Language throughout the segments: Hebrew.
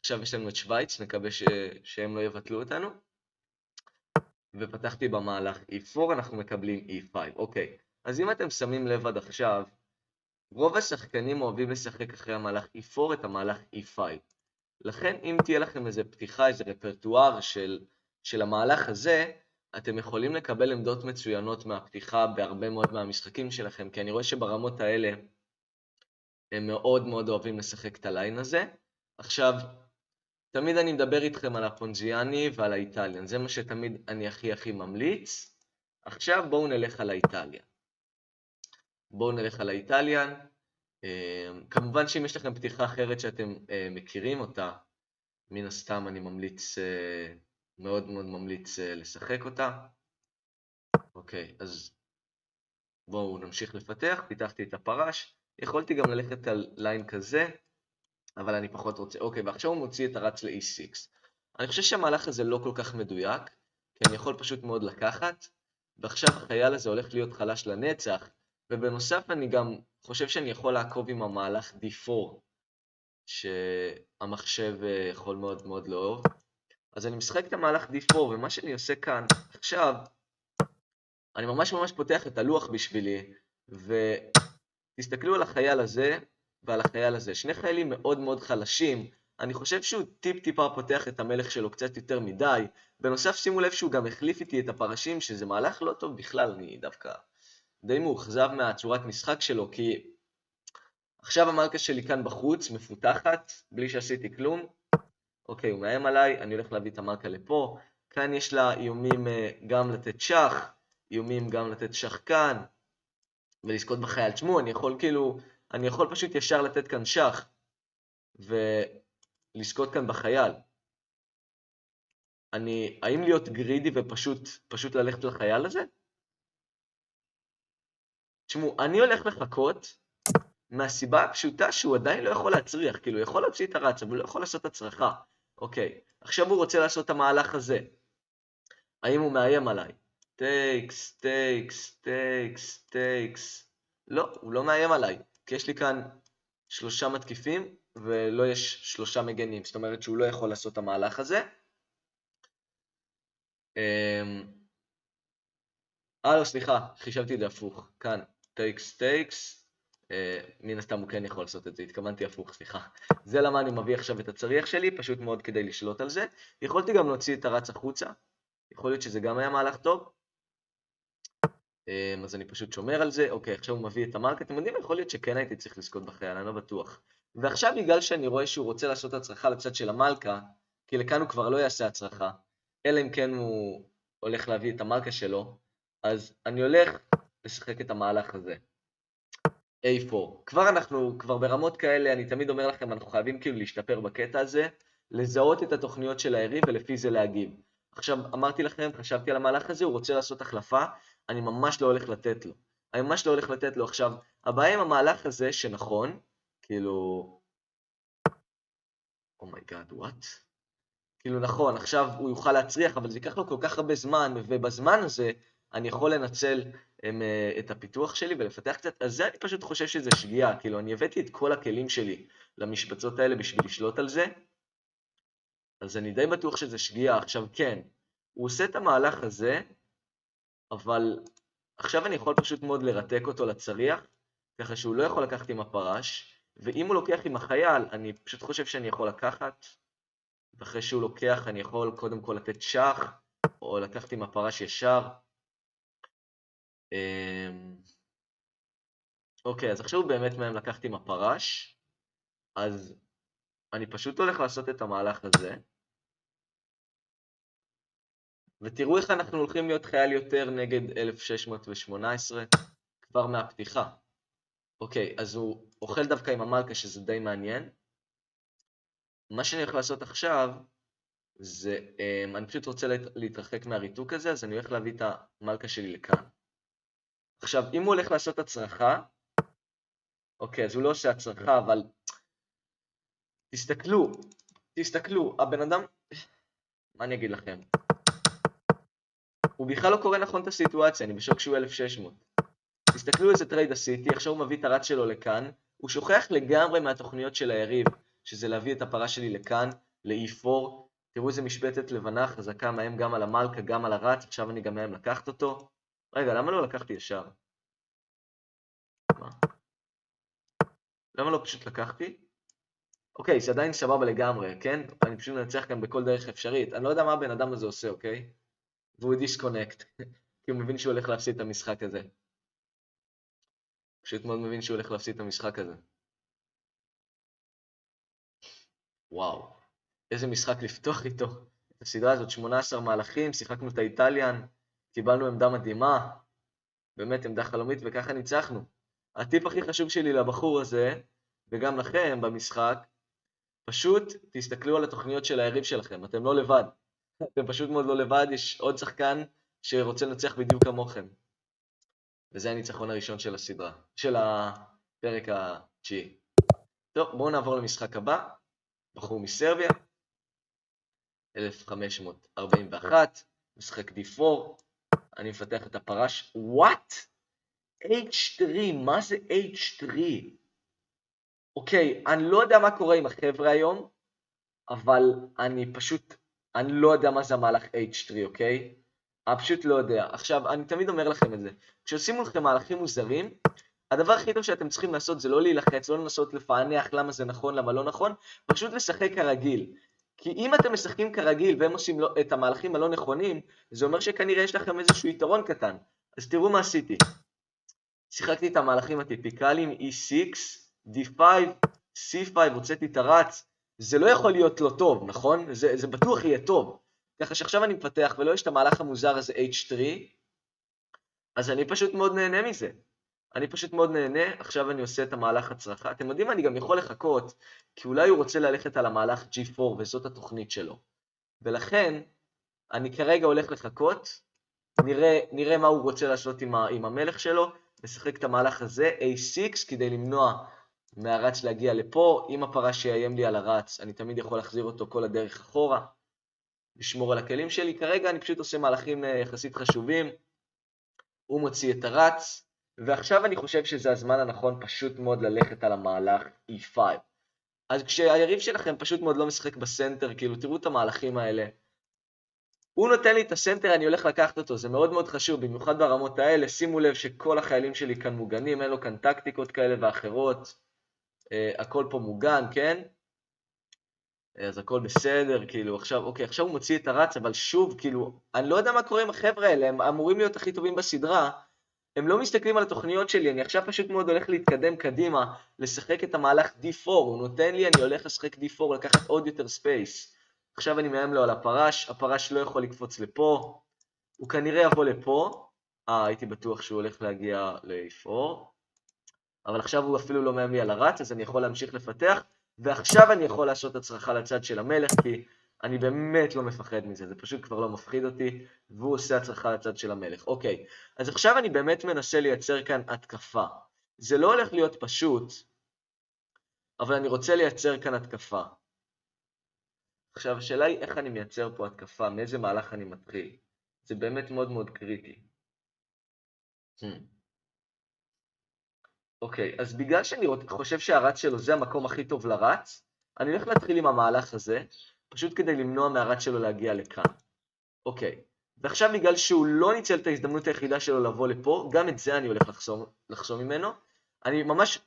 עכשיו יש לנו את שוויץ, נקווה שהם לא יבטלו אותנו. ופתחתי במהלך E4, אנחנו מקבלים E5. אוקיי, אז אם אתם שמים לב עד עכשיו, רוב השחקנים אוהבים לשחק אחרי המהלך E4 את המהלך E5. לכן אם תהיה לכם איזה פתיחה, איזה רפרטואר של המהלך הזה, אתם יכולים לקבל עמדות מצוינות מהפתיחה בהרבה מאוד מהמשחקים שלכם, כי אני רואה שברמות האלה הם מאוד מאוד אוהבים לשחק את הליין הזה. עכשיו, תמיד אני מדבר איתכם על הפונג'יאני ועל האיטליאן, זה מה שתמיד אני הכי ממליץ. עכשיו בואו נלך על האיטליאן. כמובן שאם יש לכם פתיחה אחרת שאתם מכירים אותה, מן הסתם אני ממליץ, מאוד ממליץ לשחק אותה. אוקיי, אז בואו נמשיך לפתח. פיתחתי את הפרש, יכולתי גם ללכת על ליין כזה, אבל אני פחות רוצה. אוקיי, ועכשיו הוא מוציא את הרץ ל-E6. אני חושב שהמהלך הזה לא כל כך מדויק, כי אני יכול פשוט מאוד לקחת, ועכשיו החייל הזה הולך להיות חלש לנצח, ובנוסף אני גם חושב שאני יכול לעקוב עם המהלך D4, שהמחשב יכול מאוד מאוד לאהוב. אז אני משחק את המהלך D4, ומה שאני עושה כאן, עכשיו, אני ממש פותח את הלוח בשבילי, ותסתכלו על החייל הזה ועל החייל הזה. שני חיילים מאוד מאוד חלשים, אני חושב שהוא טיפה פותח את המלך שלו קצת יותר מדי. בנוסף שימו לב שהוא גם החליף איתי את הפרשים, שזה מהלך לא טוב בכלל, אני דווקא די מאוכזב מהצורת משחק שלו, כי עכשיו המלכה שלי כאן בחוץ, מפותחת, בלי שעשיתי כלום. אוקיי, הוא מאיים עליי, אני הולך להביא את המלכה לפה. כאן יש לה איומים גם לתת שח, איומים גם לתת שח כאן, ולזכות בחייל. תשמעו, אני יכול פשוט ישר לתת כאן שח, ולזכות כאן בחייל. האם להיות גרידי ופשוט ללכת לחייל הזה? תשמעו, אני הולך לחכות מהסיבה הפשוטה שהוא עדיין לא יכול להצריח, כאילו הוא יכול להוציא את הרץ, אבל הוא לא יכול לעשות הצרחה. אוקיי, עכשיו הוא רוצה לעשות את המהלך הזה. האם הוא מאיים עליי? טייקס. לא, הוא לא מאיים עליי, כי יש לי כאן 3 מתקיפים, ולא יש 3 מגנים, זאת אומרת שהוא לא יכול לעשות את המהלך הזה. לא, סליחה, חישבתי את זה הפוך. כאן, טייקס. מן הסתם הוא כן יכול לעשות את זה, התכוונתי הפוך, סליחה. זה למה אני מביא עכשיו את הצריח שלי, פשוט מאוד כדי לשלוט על זה. יכולתי גם להוציא את הרץ החוצה, יכול להיות שזה גם היה מהלך טוב. אז אני פשוט שומר על זה. אוקיי, עכשיו הוא מביא את המלכה, אתם יודעים, יכול להיות שכן הייתי צריך לזכות בחייל, אני לא בטוח. ועכשיו בגלל שאני רואה שהוא רוצה לעשות הצרחה לצד של המלכה, כי לכאן הוא כבר לא יעשה הצרחה, אלא אם כן הוא הולך להביא את המלכה שלו, אז אני הולך לשחק את המהלך הזה. A4. כבר ברמות כאלה, אני תמיד אומר לכם, אנחנו חייבים כאילו להשתפר בקטע הזה, לזהות את התוכניות של היריב ולפי זה להגיב. עכשיו, אמרתי לכם, חשבתי על המהלך הזה, הוא רוצה לעשות החלפה, אני ממש לא הולך לתת לו. עכשיו, הבעיה עם המהלך הזה שנכון, כאילו... אומייגאד, וואט? כאילו נכון, עכשיו הוא יוכל להצריח, אבל זה ייקח לו כל כך הרבה זמן, ובזמן הזה אני יכול לנצל את הפיתוח שלי ולפתח קצת, אז זה אני פשוט חושב שזה שגיאה, כאילו אני הבאתי את כל הכלים שלי למשבצות האלה בשביל לשלוט על זה, אז אני די בטוח שזה שגיאה. עכשיו כן, הוא עושה את המהלך הזה, אבל עכשיו אני יכול פשוט מאוד לרתק אותו לצריח, ככה שהוא לא יכול לקחת עם הפרש, ואם הוא לוקח עם החייל, אני פשוט חושב שאני יכול לקחת, ואחרי שהוא לוקח אני יכול קודם כל לתת שח, או לקחת עם הפרש ישר. אוקיי, אז עכשיו הוא באמת מהם לקחת עם הפרש, אז אני פשוט הולך לעשות את המהלך הזה, ותראו איך אנחנו הולכים להיות חייל יותר נגד 1618, כבר מהפתיחה. אוקיי, אז הוא אוכל דווקא עם המלכה, שזה די מעניין. מה שאני הולך לעשות עכשיו, זה, אני פשוט רוצה להתרחק מהריתוק הזה, אז אני הולך להביא את המלכה שלי לכאן. עכשיו, אם הוא הולך לעשות הצרחה, אוקיי, אז הוא לא עושה הצרחה, אבל תסתכלו, הבן אדם, מה אני אגיד לכם? הוא בכלל לא קורא נכון את הסיטואציה, אני בשוק שהוא 1600. תסתכלו איזה טרייד עשיתי, עכשיו הוא מביא את הרץ שלו לכאן, הוא שוכח לגמרי מהתוכניות של היריב, שזה להביא את הפרה שלי לכאן, ל-E4. תראו איזה משבטת לבנה חזקה מהם גם על המלכה, גם על הרץ. עכשיו אני גם מהם לקחת אותו. רגע, למה לא לקחתי ישר? מה? למה לא פשוט לקחתי? אוקיי, זה עדיין סבבה לגמרי, כן? אני פשוט מנצח כאן בכל דרך אפשרית. אני לא יודע מה הבן אדם הזה עושה, אוקיי? והוא דיסקונקט, כי הוא מבין שהוא הולך להפסיד את המשחק הזה. פשוט מאוד מבין שהוא הולך להפסיד את המשחק הזה. וואו, איזה משחק לפתוח איתו. את הסדרה הזאת, 18 מהלכים, שיחקנו את האיטליאן, קיבלנו עמדה מדהימה, באמת עמדה חלומית, וככה ניצחנו. הטיפ הכי חשוב שלי לבחור הזה, וגם לכם במשחק, פשוט תסתכלו על התוכניות של היריב שלכם, אתם לא לבד. אתם פשוט מאוד לא לבד, יש עוד שחקן שרוצה לנצח בדיוק כמוכם. וזה הניצחון הראשון של הסדרה, של הפרק התשיעי. טוב, בואו נעבור למשחק הבא. בחור מסרביה, 1541, משחק D4, אני מפתח את הפרש. What? H3, מה זה H3? אוקיי, אני לא יודע מה קורה עם החבר'ה היום, אבל אני לא יודע מה זה המהלך H3, אוקיי? אני פשוט לא יודע. עכשיו, אני תמיד אומר לכם את זה. כשעושים לכם מהלכים מוזרים, הדבר הכי טוב שאתם צריכים לעשות זה לא להילחץ, לא לנסות לפענח למה זה נכון, למה לא נכון, פשוט לשחק כרגיל. כי אם אתם משחקים כרגיל והם עושים את המהלכים הלא נכונים, זה אומר שכנראה יש לכם איזשהו יתרון קטן. אז תראו מה עשיתי. שיחקתי את המהלכים הטיפיקליים, E6, D5, C5, הוצאתי את הרץ. זה לא יכול להיות לא טוב, נכון? זה בטוח יהיה טוב. ככה שעכשיו אני מפתח ולא יש את המהלך המוזר הזה H3, אז אני פשוט מאוד נהנה מזה. עכשיו אני עושה את המהלך הצרחה. אתם יודעים, אני גם יכול לחכות, כי אולי הוא רוצה ללכת על המהלך G4, וזאת התוכנית שלו. ולכן, אני כרגע הולך לחכות, נראה מה הוא רוצה לעשות עם המלך שלו, לשחק את המהלך הזה, A6, כדי למנוע מהרץ להגיע לפה. אם הפרש שיאיים לי על הרץ, אני תמיד יכול להחזיר אותו כל הדרך אחורה, לשמור על הכלים שלי. כרגע אני פשוט עושה מהלכים יחסית חשובים, הוא מוציא את הרץ, ועכשיו אני חושב שזה הזמן הנכון פשוט מאוד ללכת על המהלך E5. אז כשהיריב שלכם פשוט מאוד לא משחק בסנטר, כאילו תראו את המהלכים האלה. הוא נותן לי את הסנטר, אני הולך לקחת אותו, זה מאוד מאוד חשוב, במיוחד ברמות האלה. שימו לב שכל החיילים שלי כאן מוגנים, אין לו כאן טקטיקות כאלה ואחרות. הכל פה מוגן, כן? אז הכל בסדר, כאילו עכשיו, אוקיי, עכשיו הוא מוציא את הרץ, אבל שוב, כאילו, אני לא יודע מה קורה עם החבר'ה האלה, הם אמורים להיות הכי טובים בסדרה, הם לא מסתכלים על התוכניות שלי, אני עכשיו פשוט מאוד הולך להתקדם קדימה, לשחק את המהלך D4, הוא נותן לי, אני הולך לשחק D4, לקחת עוד יותר ספייס. עכשיו אני מאיים לו על הפרש, הפרש לא יכול לקפוץ לפה, הוא כנראה יבוא לפה, הייתי בטוח שהוא הולך להגיע ל-E4, אבל עכשיו הוא אפילו לא מאיים לי על הרץ, אז אני יכול להמשיך לפתח, ועכשיו אני יכול לעשות הצרחה לצד של המלך, כי אני באמת לא מפחד מזה, זה פשוט כבר לא מפחיד אותי, והוא עושה הצרחה לצד של המלך. אוקיי, אז עכשיו אני באמת מנסה לייצר כאן התקפה. זה לא הולך להיות פשוט, אבל אני רוצה לייצר כאן התקפה. עכשיו, השאלה היא איך אני מייצר פה התקפה, מאיזה מהלך אני מתחיל. זה באמת מאוד מאוד קריטי. אוקיי, אז בגלל שאני חושב שהרץ שלו זה המקום הכי טוב לרץ, אני הולך להתחיל עם המהלך הזה, פשוט כדי למנוע מהרץ שלו להגיע לכאן. אוקיי, ועכשיו בגלל שהוא לא ניצל את ההזדמנות היחידה שלו לבוא לפה, גם את זה אני הולך לחסום ממנו. אני ממש,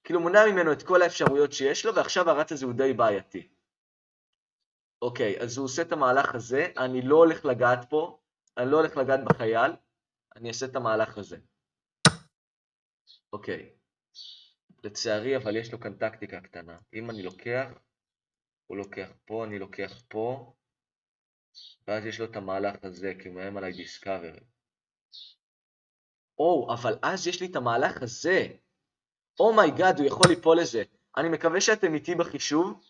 כאילו מונע ממנו את כל האפשרויות שיש לו, ועכשיו הרץ הזה הוא די בעייתי. אוקיי, אז הוא עושה את המהלך הזה, אני לא הולך לגעת פה, אני לא הולך לגעת בחייל, אני אעשה את המהלך הזה. אוקיי, לצערי, אבל יש לו כאן טקטיקה קטנה. אם אני לוקח, הוא לוקח פה, אני לוקח פה, ואז יש לו את המהלך הזה, כי הוא מאיים עליי דיסקאברי. אבל אז יש לי את המהלך הזה. אומייגאד, הוא יכול ליפול לזה. אני מקווה שאתם איתי בחישוב.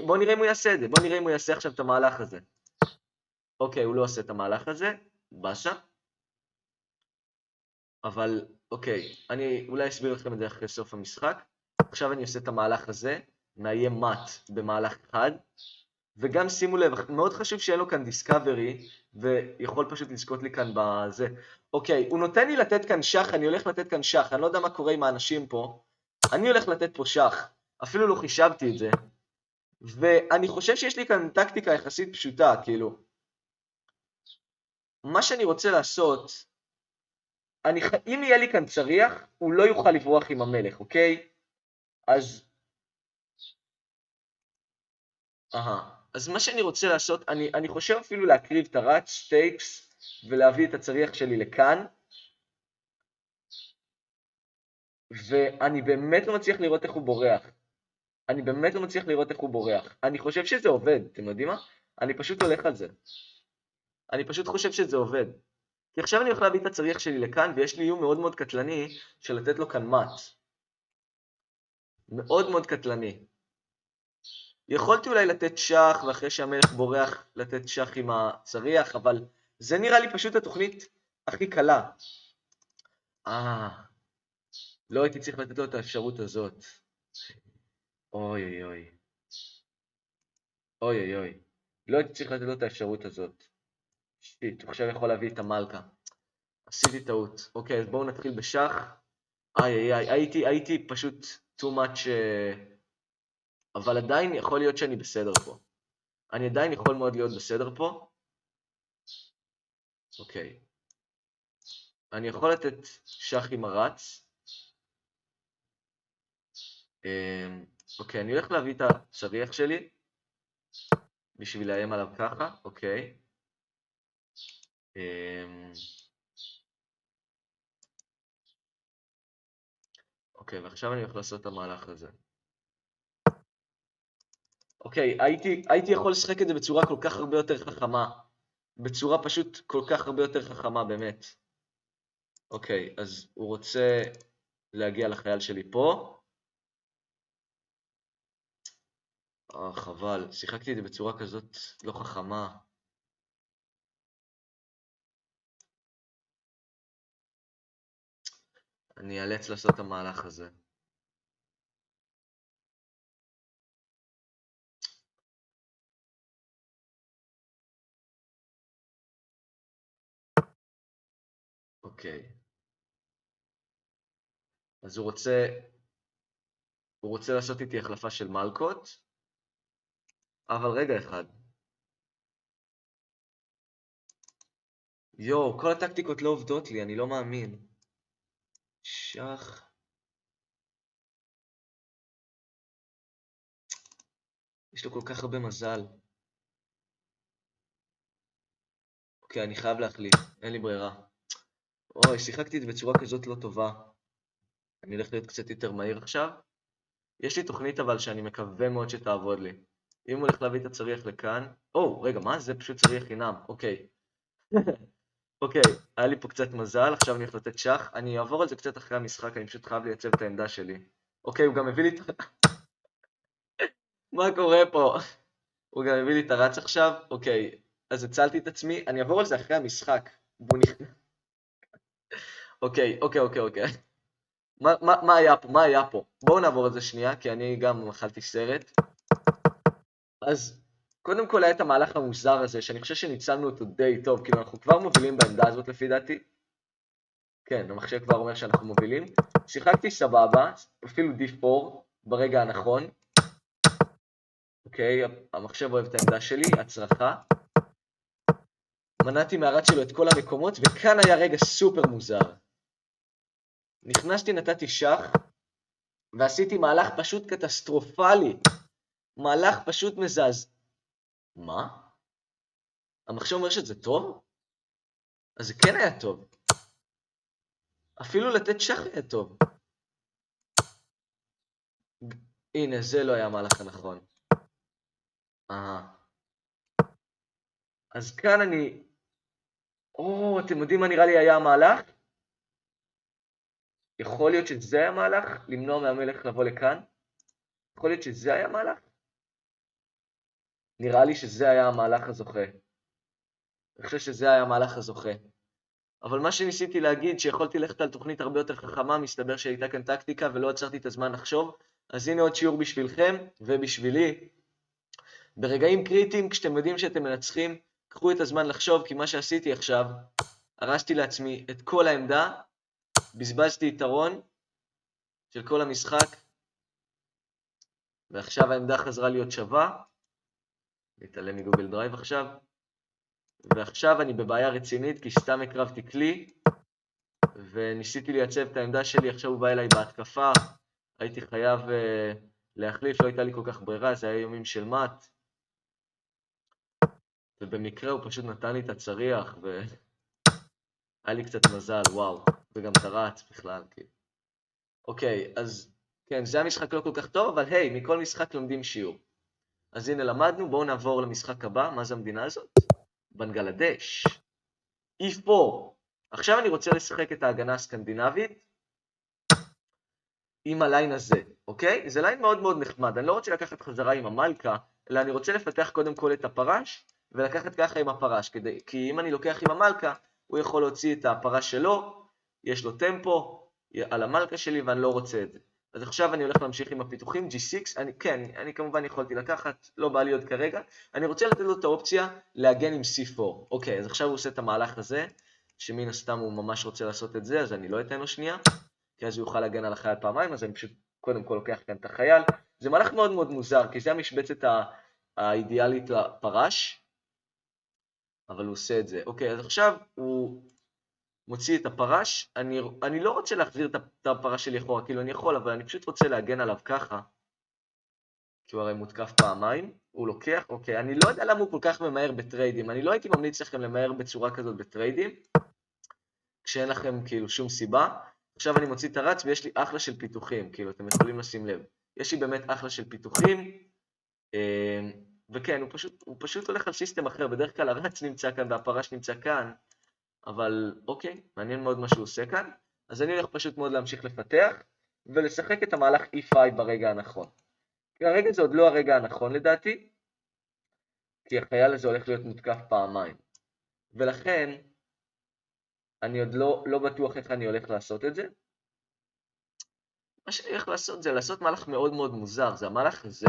בואו נראה אם הוא יעשה את זה. בואו נראה אם הוא יעשה עכשיו את המהלך הזה. אוקיי, הוא לא עושה את המהלך הזה. בסה. אבל, אוקיי, אני אולי אסביר לכם את זה אחרי סוף המשחק. עכשיו אני עושה את המהלך הזה. מאיים מט במהלך אחד. וגם שימו לב, מאוד חשוב שאין לו כאן דיסקאברי, ויכול פשוט לזכות לי כאן בזה. אוקיי, הוא נותן לי לתת כאן שח, אני הולך לתת כאן שח, אני לא יודע מה קורה עם האנשים פה. אני הולך לתת פה שח, אפילו לא חישבתי את זה. ואני חושב שיש לי כאן טקטיקה יחסית פשוטה, כאילו. מה שאני רוצה לעשות, אם יהיה לי כאן צריח, הוא לא יוכל לברוח עם המלך, אוקיי? אז... אז מה שאני רוצה לעשות, אני חושב אפילו להקריב את הרץ, טייקס, ולהביא את הצריח שלי לכאן. ואני באמת לא מצליח לראות איך הוא בורח. אני חושב שזה עובד, אתם יודעים מה? אני פשוט הולך על זה. אני פשוט חושב שזה עובד. כי עכשיו אני הולך להביא את הצריח שלי לכאן, ויש לי איום מאוד מאוד קטלני של לתת לו כאן מט. מאוד מאוד קטלני. יכולתי אולי לתת שח, ואחרי שהמלך בורח לתת שח עם הצריח, אבל זה נראה לי פשוט התוכנית הכי קלה. לא הייתי צריך לתת לו את האפשרות הזאת. אוי אוי אוי. אוי אוי אוי. לא הייתי צריך לתת לו את האפשרות הזאת. שיט, הוא עכשיו יכול להביא את המלכה. עשיתי טעות. אוקיי, אז בואו נתחיל בשח. איי איי איי, הייתי פשוט too much... אבל עדיין יכול להיות שאני בסדר פה. אני עדיין יכול מאוד להיות בסדר פה. אוקיי. אני יכול לתת שח עם הרץ. אוקיי, אני הולך להביא את הצריח שלי. בשביל לאיים עליו ככה, אוקיי. אוקיי, ועכשיו אני הולך לעשות את המהלך הזה. אוקיי, הייתי יכול לשחק את זה בצורה כל כך הרבה יותר חכמה. בצורה פשוט כל כך הרבה יותר חכמה, באמת. אוקיי, אז הוא רוצה להגיע לחייל שלי פה. חבל, שיחקתי את זה בצורה כזאת לא חכמה. אני אאלץ לעשות את המהלך הזה. אוקיי. אז הוא רוצה לעשות איתי החלפה של מלכות. אבל רגע אחד. יואו, כל הטקטיקות לא עובדות לי, אני לא מאמין. שח. יש לו כל כך הרבה מזל. אוקיי, אני חייב להחליף, אין לי ברירה. אוי, שיחקתי את זה בצורה כזאת לא טובה. אני הולך להיות קצת יותר מהיר עכשיו. יש לי תוכנית אבל שאני מקווה מאוד שתעבוד לי. אם הוא הולך להביא את הצריח לכאן... רגע, מה? זה פשוט צריח חינם. אוקיי. אוקיי, היה לי פה קצת מזל, עכשיו אני הולך לתת שח. אני אעבור על זה קצת אחרי המשחק, אני פשוט חייב לייצב את העמדה שלי. אוקיי, הוא גם הביא לי את... מה קורה פה? הוא גם הביא לי את הרץ עכשיו. אוקיי, אז הצלתי את עצמי. אני אעבור על זה אחרי המשחק. אוקיי. מה היה פה? בואו נעבור על זה שנייה, כי אני גם אכלתי סרט. אז קודם כל היה את המהלך המוזר הזה, שאני חושב שניצלנו אותו די טוב, כאילו אנחנו כבר מובילים בעמדה הזאת לפי דעתי. כן, המחשב כבר אומר שאנחנו מובילים. שיחקתי סבבה, אפילו D4 ברגע הנכון. אוקיי, המחשב אוהב את העמדה שלי, הצרחה. מנעתי מהרץ שלו את כל המקומות, וכאן היה רגע סופר מוזר. נכנסתי, נתתי שח, ועשיתי מהלך פשוט קטסטרופלי. מהלך פשוט מזעזע. מה? המחשב אומר שזה טוב? אז זה כן היה טוב. אפילו לתת שח היה טוב. הנה, זה לא היה המהלך הנכון. אז כאן אני... אתם יודעים מה נראה לי היה המהלך? יכול להיות שזה היה המהלך? למנוע מהמלך לבוא לכאן? יכול להיות שזה היה המהלך? נראה לי שזה היה המהלך הזוכה. אני חושב שזה היה המהלך הזוכה. אבל מה שניסיתי להגיד, שיכולתי ללכת על תוכנית הרבה יותר חכמה, מסתבר שהייתה כאן טקטיקה ולא עצרתי את הזמן לחשוב. אז הנה עוד שיעור בשבילכם ובשבילי. ברגעים קריטיים, כשאתם יודעים שאתם מנצחים, קחו את הזמן לחשוב, כי מה שעשיתי עכשיו, הרסתי לעצמי את כל העמדה, בזבזתי יתרון של כל המשחק. ועכשיו העמדה חזרה להיות שווה. נתעלם מגוגל דרייב עכשיו. ועכשיו אני בבעיה רצינית, כי סתם הקרבתי כלי, וניסיתי לייצב את העמדה שלי, עכשיו הוא בא אליי בהתקפה, הייתי חייב להחליף, לא הייתה לי כל כך ברירה, זה היה יומים של מת, ובמקרה הוא פשוט נתן לי את הצריח, והיה לי קצת מזל, וואו, וגם תרץ בכלל, כאילו. אוקיי, אז כן, זה המשחק לא כל כך טוב, אבל היי, מכל משחק לומדים שיעור. אז הנה למדנו, בואו נעבור למשחק הבא, מה זה המדינה הזאת? בנגלדש. E4. עכשיו אני רוצה לשחק את ההגנה הסקנדינבית עם הליין הזה, אוקיי? זה ליין מאוד מאוד נחמד, אני לא רוצה לקחת חזרה עם המלכה, אלא אני רוצה לפתח קודם כל את הפרש, ולקחת ככה עם הפרש, כי אם אני לוקח עם המלכה, הוא יכול להוציא את הפרש שלו, יש לו טמפו על המלכה שלי ואני לא רוצה את זה. אז עכשיו אני הולך להמשיך עם הפיתוחים, G6, אני כמובן יכולתי לקחת, לא בא לי עוד כרגע, אני רוצה לתת לו את האופציה להגן עם C4, אוקיי, אז עכשיו הוא עושה את המהלך הזה, שמן הסתם הוא ממש רוצה לעשות את זה, אז אני לא אתן לו שנייה, כי אז הוא יוכל להגן על החייל פעמיים, אז אני פשוט קודם כל לוקח כאן את החייל, זה מהלך מאוד מאוד מוזר, כי זה המשבצת האידיאלית לפרש, אבל הוא עושה את זה, אוקיי, אז עכשיו הוא מוציא את הפרש, אני לא רוצה להחזיר את הפרש שלי אחורה, כאילו אני יכול, אבל אני פשוט רוצה להגן עליו ככה, כי הוא הרי מותקף פעמיים, הוא לוקח, אוקיי, אני לא יודע למה הוא כל כך ממהר בטריידים, אני לא הייתי ממליץ לכם למהר בצורה כזאת בטריידים, כשאין לכם כאילו שום סיבה, עכשיו אני מוציא את הרץ ויש לי אחלה של פיתוחים, כאילו אתם יכולים לשים לב, יש לי באמת אחלה של פיתוחים, וכן, הוא פשוט הולך על סיסטם אחר, בדרך כלל הרץ נמצא כאן והפרש נמצא כאן, אבל אוקיי, מעניין מאוד מה שהוא עושה כאן, אז אני הולך פשוט מאוד להמשיך לפתח, ולשחק את המהלך E5 ברגע הנכון. כי הרגע זה עוד לא הרגע הנכון לדעתי, כי החייל הזה הולך להיות מותקף פעמיים. ולכן, אני עוד לא בטוח איך אני הולך לעשות את זה. מה שאני הולך לעשות זה לעשות מהלך מאוד מאוד מוזר, זה המהלך הזה.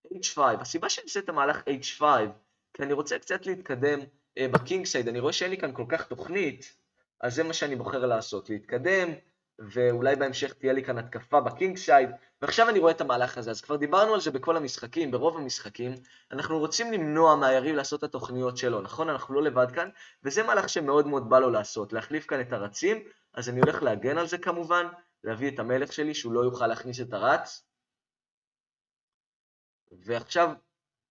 H5, הסיבה שאני עושה את המהלך H5, כי אני רוצה קצת להתקדם בקינגסייד, אני רואה שאין לי כאן כל כך תוכנית, אז זה מה שאני בוחר לעשות, להתקדם, ואולי בהמשך תהיה לי כאן התקפה בקינגסייד, ועכשיו אני רואה את המהלך הזה, אז כבר דיברנו על זה בכל המשחקים, ברוב המשחקים, אנחנו רוצים למנוע מהיריב לעשות את התוכניות שלו, נכון? אנחנו לא לבד כאן, וזה מהלך שמאוד מאוד בא לו לעשות, להחליף כאן את הרצים, אז אני הולך להגן על זה כמובן, להביא את המלך שלי שהוא לא יוכל להכניס את הרץ, ועכשיו,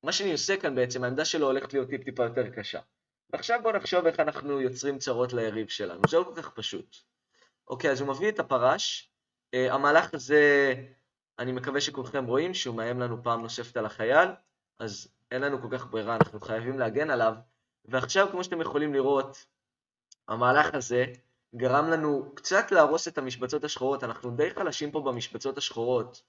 מה שאני עושה כאן בעצם, העמדה שלו הולכת להיות טיפה יותר קשה. ועכשיו בואו נחשוב איך אנחנו יוצרים צרות ליריב שלנו, זה לא כל כך פשוט. אוקיי, אז הוא מביא את הפרש, המהלך הזה, אני מקווה שכולכם רואים שהוא מאיים לנו פעם נוספת על החייל, אז אין לנו כל כך ברירה, אנחנו חייבים להגן עליו, ועכשיו כמו שאתם יכולים לראות, המהלך הזה גרם לנו קצת להרוס את המשבצות השחורות, אנחנו די חלשים פה במשבצות השחורות,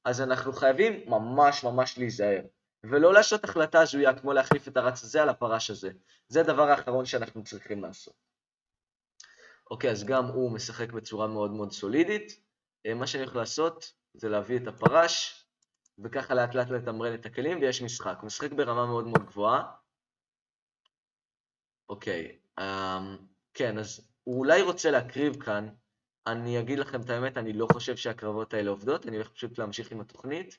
אז אנחנו חייבים ממש ממש להיזהר, ולא לעשות החלטה הזויה כמו להחליף את הרץ הזה על הפרש הזה. זה הדבר האחרון שאנחנו צריכים לעשות. אוקיי, אז גם הוא משחק בצורה מאוד מאוד סולידית. מה שאני הולך לעשות זה להביא את הפרש, וככה לאט לאט לתמרן את הכלים, ויש משחק. הוא משחק ברמה מאוד מאוד גבוהה. אוקיי, כן, אז הוא אולי רוצה להקריב כאן, אני אגיד לכם את האמת, אני לא חושב שהקרבות האלה עובדות, אני הולך פשוט להמשיך עם התוכנית.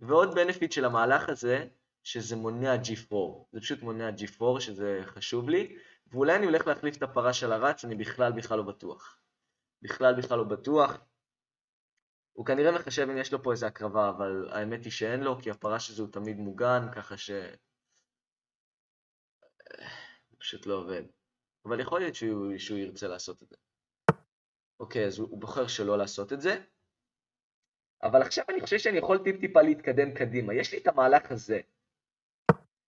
ועוד בנפיט של המהלך הזה, שזה מונע G4. זה פשוט מונע G4, שזה חשוב לי. ואולי אני הולך להחליף את הפרש של הרץ, אני בכלל לא בטוח. בכלל לא בטוח. הוא כנראה מחשב אם יש לו פה איזה הקרבה, אבל האמת היא שאין לו, כי הפרש הזה הוא תמיד מוגן, ככה ש... פשוט לא עובד. אבל יכול להיות שהוא ירצה לעשות את זה. אוקיי, אז הוא בוחר שלא לעשות את זה. אבל עכשיו אני חושב שאני יכול טיפה להתקדם קדימה. יש לי את המהלך הזה,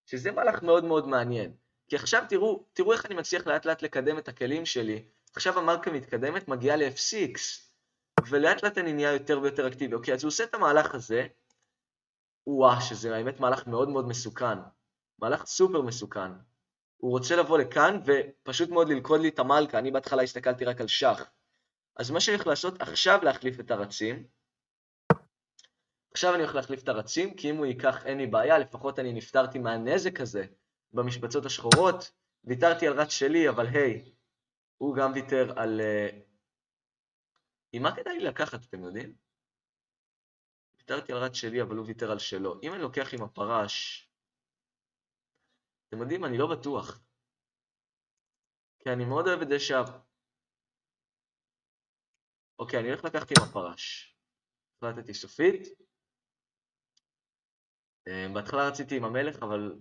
שזה מהלך מאוד מאוד מעניין. כי עכשיו תראו איך אני מצליח לאט לאט לקדם את הכלים שלי. עכשיו המלכה מתקדמת, מגיעה ל-F6, ולאט לאט אני נהיה יותר ויותר אקטיבי. אוקיי, אז הוא עושה את המהלך הזה, וואה, שזה האמת מהלך מאוד מאוד מסוכן. מהלך סופר מסוכן. הוא רוצה לבוא לכאן ופשוט מאוד ללכוד לי את המלכה. אני בהתחלה הסתכלתי רק על שח. אז מה שאני הולך לעשות עכשיו להחליף את הרצים. עכשיו אני הולך להחליף את הרצים, כי אם הוא ייקח אין לי בעיה, לפחות אני נפטרתי מהנזק הזה במשבצות השחורות, ויתרתי על רץ שלי, אבל היי, הוא גם ויתר על... עם מה כדאי לי לקחת, אתם יודעים? ויתרתי על רץ שלי, אבל הוא ויתר על שלו. אם אני לוקח עם הפרש, אתם יודעים, אני לא בטוח. כי אני מאוד אוהב את זה אוקיי, אני הולך לקחת עם הפרש. החלטתי סופית. בהתחלה רציתי עם המלך, אבל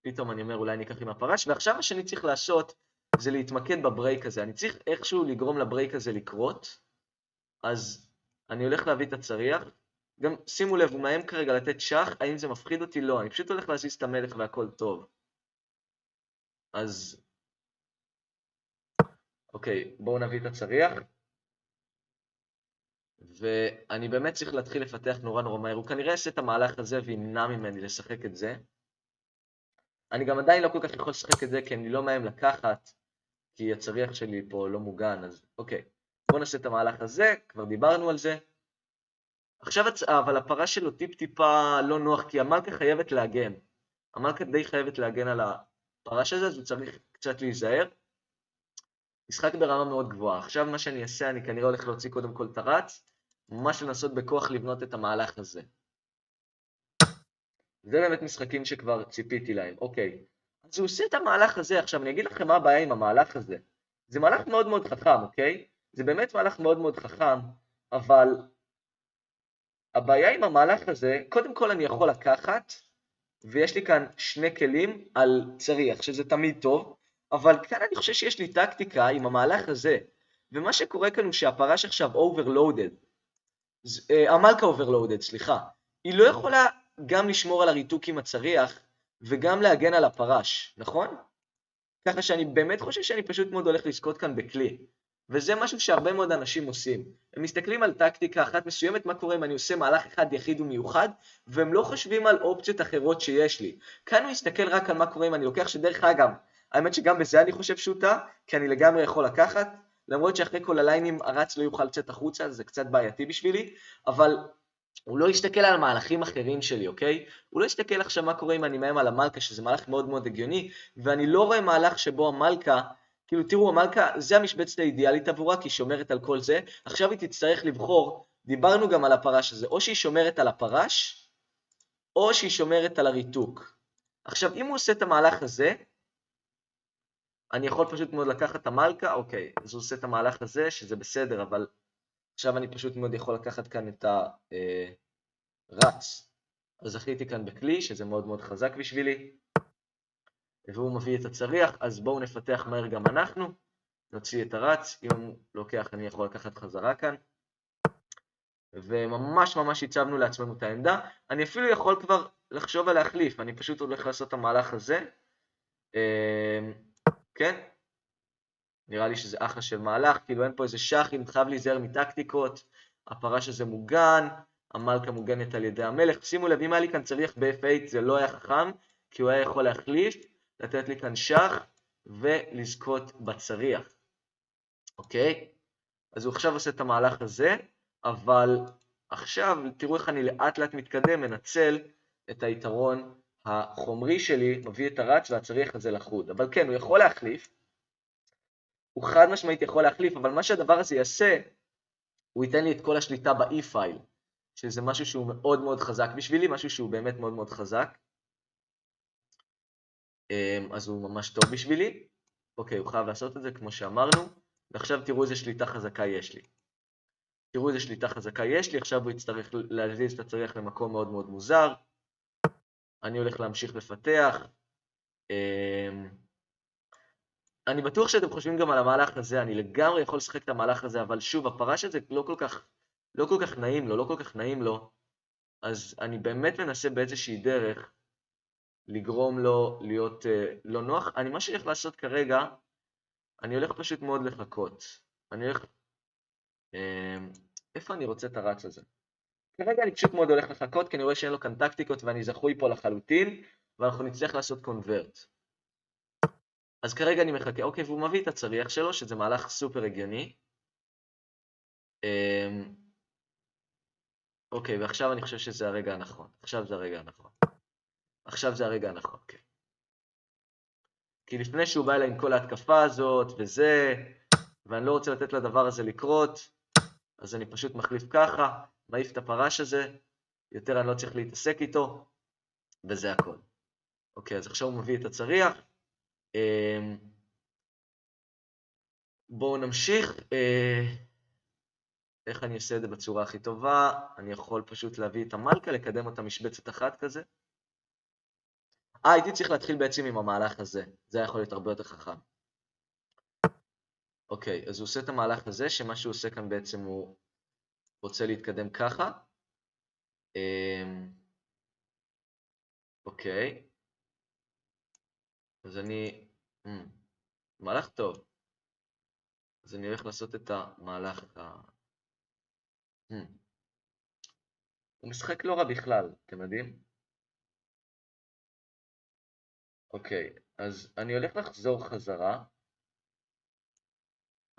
פתאום אני אומר, אולי אני אקח עם הפרש. ועכשיו מה שאני צריך לעשות, זה להתמקד בברייק הזה. אני צריך איכשהו לגרום לברייק הזה לקרות. אז אני הולך להביא את הצריח. גם שימו לב, הוא מאיים כרגע לתת שח. האם זה מפחיד אותי? לא. אני פשוט הולך להזיז את המלך והכל טוב. אז אוקיי, בואו נביא את הצריח. ואני באמת צריך להתחיל לפתח נורא מהר. הוא כנראה יעשה את המהלך הזה וימנע ממני לשחק את זה. אני גם עדיין לא כל כך יכול לשחק את זה, כי אני לא מאיים לקחת, כי הצריח שלי פה לא מוגן, אז אוקיי. בואו נעשה את המהלך הזה, כבר דיברנו על זה. עכשיו, אבל הפרה שלו טיפה לא נוח, כי המלכה חייבת להגן. המלכה די חייבת להגן על הפרש הזה, אז הוא צריך קצת להיזהר. משחק ברמה מאוד גבוהה. עכשיו מה שאני אעשה, אני כנראה הולך להוציא קודם כל את הרץ, ממש לנסות בכוח לבנות את המהלך הזה. זה באמת משחקים שכבר ציפיתי להם. אוקיי, אז הוא עושה את המהלך הזה. עכשיו אני אגיד לכם מה הבעיה עם המהלך הזה. זה מהלך מאוד מאוד חכם, אוקיי? זה באמת מהלך מאוד מאוד חכם, אבל הבעיה עם המהלך הזה, קודם כל אני יכול לקחת, ויש לי כאן שני כלים על צריח, שזה תמיד טוב, אבל כאן אני חושב שיש לי טקטיקה עם המהלך הזה, ומה שקורה כאן הוא שהפרש עכשיו overloaded, המלכה overloaded, סליחה, היא לא יכולה גם לשמור על הריתוק עם הצריח, וגם להגן על הפרש, נכון? ככה שאני באמת חושב שאני פשוט מאוד הולך לזכות כאן בכלי, וזה משהו שהרבה מאוד אנשים עושים. הם מסתכלים על טקטיקה אחת מסוימת, מה קורה אם אני עושה מהלך אחד יחיד ומיוחד, והם לא חושבים על אופציות אחרות שיש לי. כאן הוא יסתכל רק על מה קורה אם אני לוקח, שדרך אגב, האמת שגם בזה אני חושב שוטה, כי אני לגמרי יכול לקחת, למרות שאחרי כל הליינים הרץ לא יוכל לצאת החוצה, זה קצת בעייתי בשבילי, אבל הוא לא יסתכל על מהלכים אחרים שלי, אוקיי? הוא לא יסתכל עכשיו מה קורה אם אני מאיים על המלכה, שזה מהלך מאוד מאוד הגיוני, ואני לא רואה מהלך שבו המלכה, כאילו תראו, המלכה, זה המשבצת האידיאלית עבורה, כי היא שומרת על כל זה. עכשיו היא תצטרך לבחור, דיברנו גם על הפרש הזה, או שהיא שומרת על הפרש, או שהיא שומרת על הריתוק. עכשיו, אם הוא עושה את המהלך הזה, אני יכול פשוט מאוד לקחת את המלכה, אוקיי, אז הוא עושה את המהלך הזה, שזה בסדר, אבל עכשיו אני פשוט מאוד יכול לקחת כאן את הרץ. אז זכיתי כאן בכלי, שזה מאוד מאוד חזק בשבילי. והוא מביא את הצריח, אז בואו נפתח מהר גם אנחנו. נוציא את הרץ, אם הוא לוקח אני יכול לקחת חזרה כאן. וממש ממש הצבנו לעצמנו את העמדה. אני אפילו יכול כבר לחשוב על להחליף, אני פשוט הולך לעשות את המהלך הזה. כן? נראה לי שזה אחלה של מהלך, כאילו אין פה איזה שחים, חייב להיזהר מטקטיקות, הפרש הזה מוגן, המלכה מוגנת על ידי המלך. שימו לב, אם היה לי כאן צריח ב-F8 זה לא היה חכם, כי הוא היה יכול להחליף, לתת לי כאן שח ולזכות בצריח. אוקיי? אז הוא עכשיו עושה את המהלך הזה, אבל עכשיו תראו איך אני לאט לאט מתקדם, מנצל את היתרון החומרי שלי, מביא את הרץ והצריח הזה לחוד. אבל כן, הוא יכול להחליף, הוא חד משמעית יכול להחליף, אבל מה שהדבר הזה יעשה, הוא ייתן לי את כל השליטה ב-E-File, שזה משהו שהוא מאוד מאוד חזק בשבילי, משהו שהוא באמת מאוד מאוד חזק. אז הוא ממש טוב בשבילי. אוקיי, הוא חייב לעשות את זה כמו שאמרנו, ועכשיו תראו איזה שליטה חזקה יש לי. תראו איזה שליטה חזקה יש לי, עכשיו הוא יצטרך להזיז את הצריח למקום מאוד מאוד מוזר. אני הולך להמשיך לפתח. אני בטוח שאתם חושבים גם על המהלך הזה, אני לגמרי יכול לשחק את המהלך הזה, אבל שוב, הפרש הזה לא כל כך נעים לו, אז אני באמת מנסה באיזושהי דרך לגרום לו להיות לא נוח. מה שאני הולך לעשות כרגע, אני הולך פשוט מאוד לחכות. אני הולך, איפה אני רוצה את הרץ הזה? כרגע אני פשוט מאוד הולך לחכות, כי אני רואה שאין לו כאן טקטיקות ואני זכוי פה לחלוטין, ואנחנו נצטרך לעשות קונברט. אז כרגע אני מחכה, אוקיי, והוא מביא את הצריח שלו, שזה מהלך סופר הגיוני. אוקיי, ועכשיו אני חושב שזה הרגע הנכון. עכשיו זה הרגע הנכון, כן. כי לפני שהוא בא אליי עם כל ההתקפה הזאת וזה, ואני לא רוצה לתת לדבר הזה לקרות, אז אני פשוט מחליף ככה, מעיף את הפרש הזה, יותר אני לא צריך להתעסק איתו, וזה הכל. אוקיי, אז עכשיו הוא מביא את הצריח. בואו נמשיך. איך אני עושה את זה בצורה הכי טובה? אני יכול פשוט להביא את המלכה, לקדם אותה משבצת אחת כזה. הייתי צריך להתחיל בעצם עם המהלך הזה. זה יכול להיות הרבה יותר חכם. אוקיי, אז הוא עושה את המהלך הזה, שמה שהוא עושה כאן בעצם הוא רוצה להתקדם ככה. אוקיי. אז אני... מהלך טוב. אז אני הולך לעשות את המהלך... הוא משחק לא רע בכלל, אתם יודעים? אוקיי, אז אני הולך לחזור חזרה.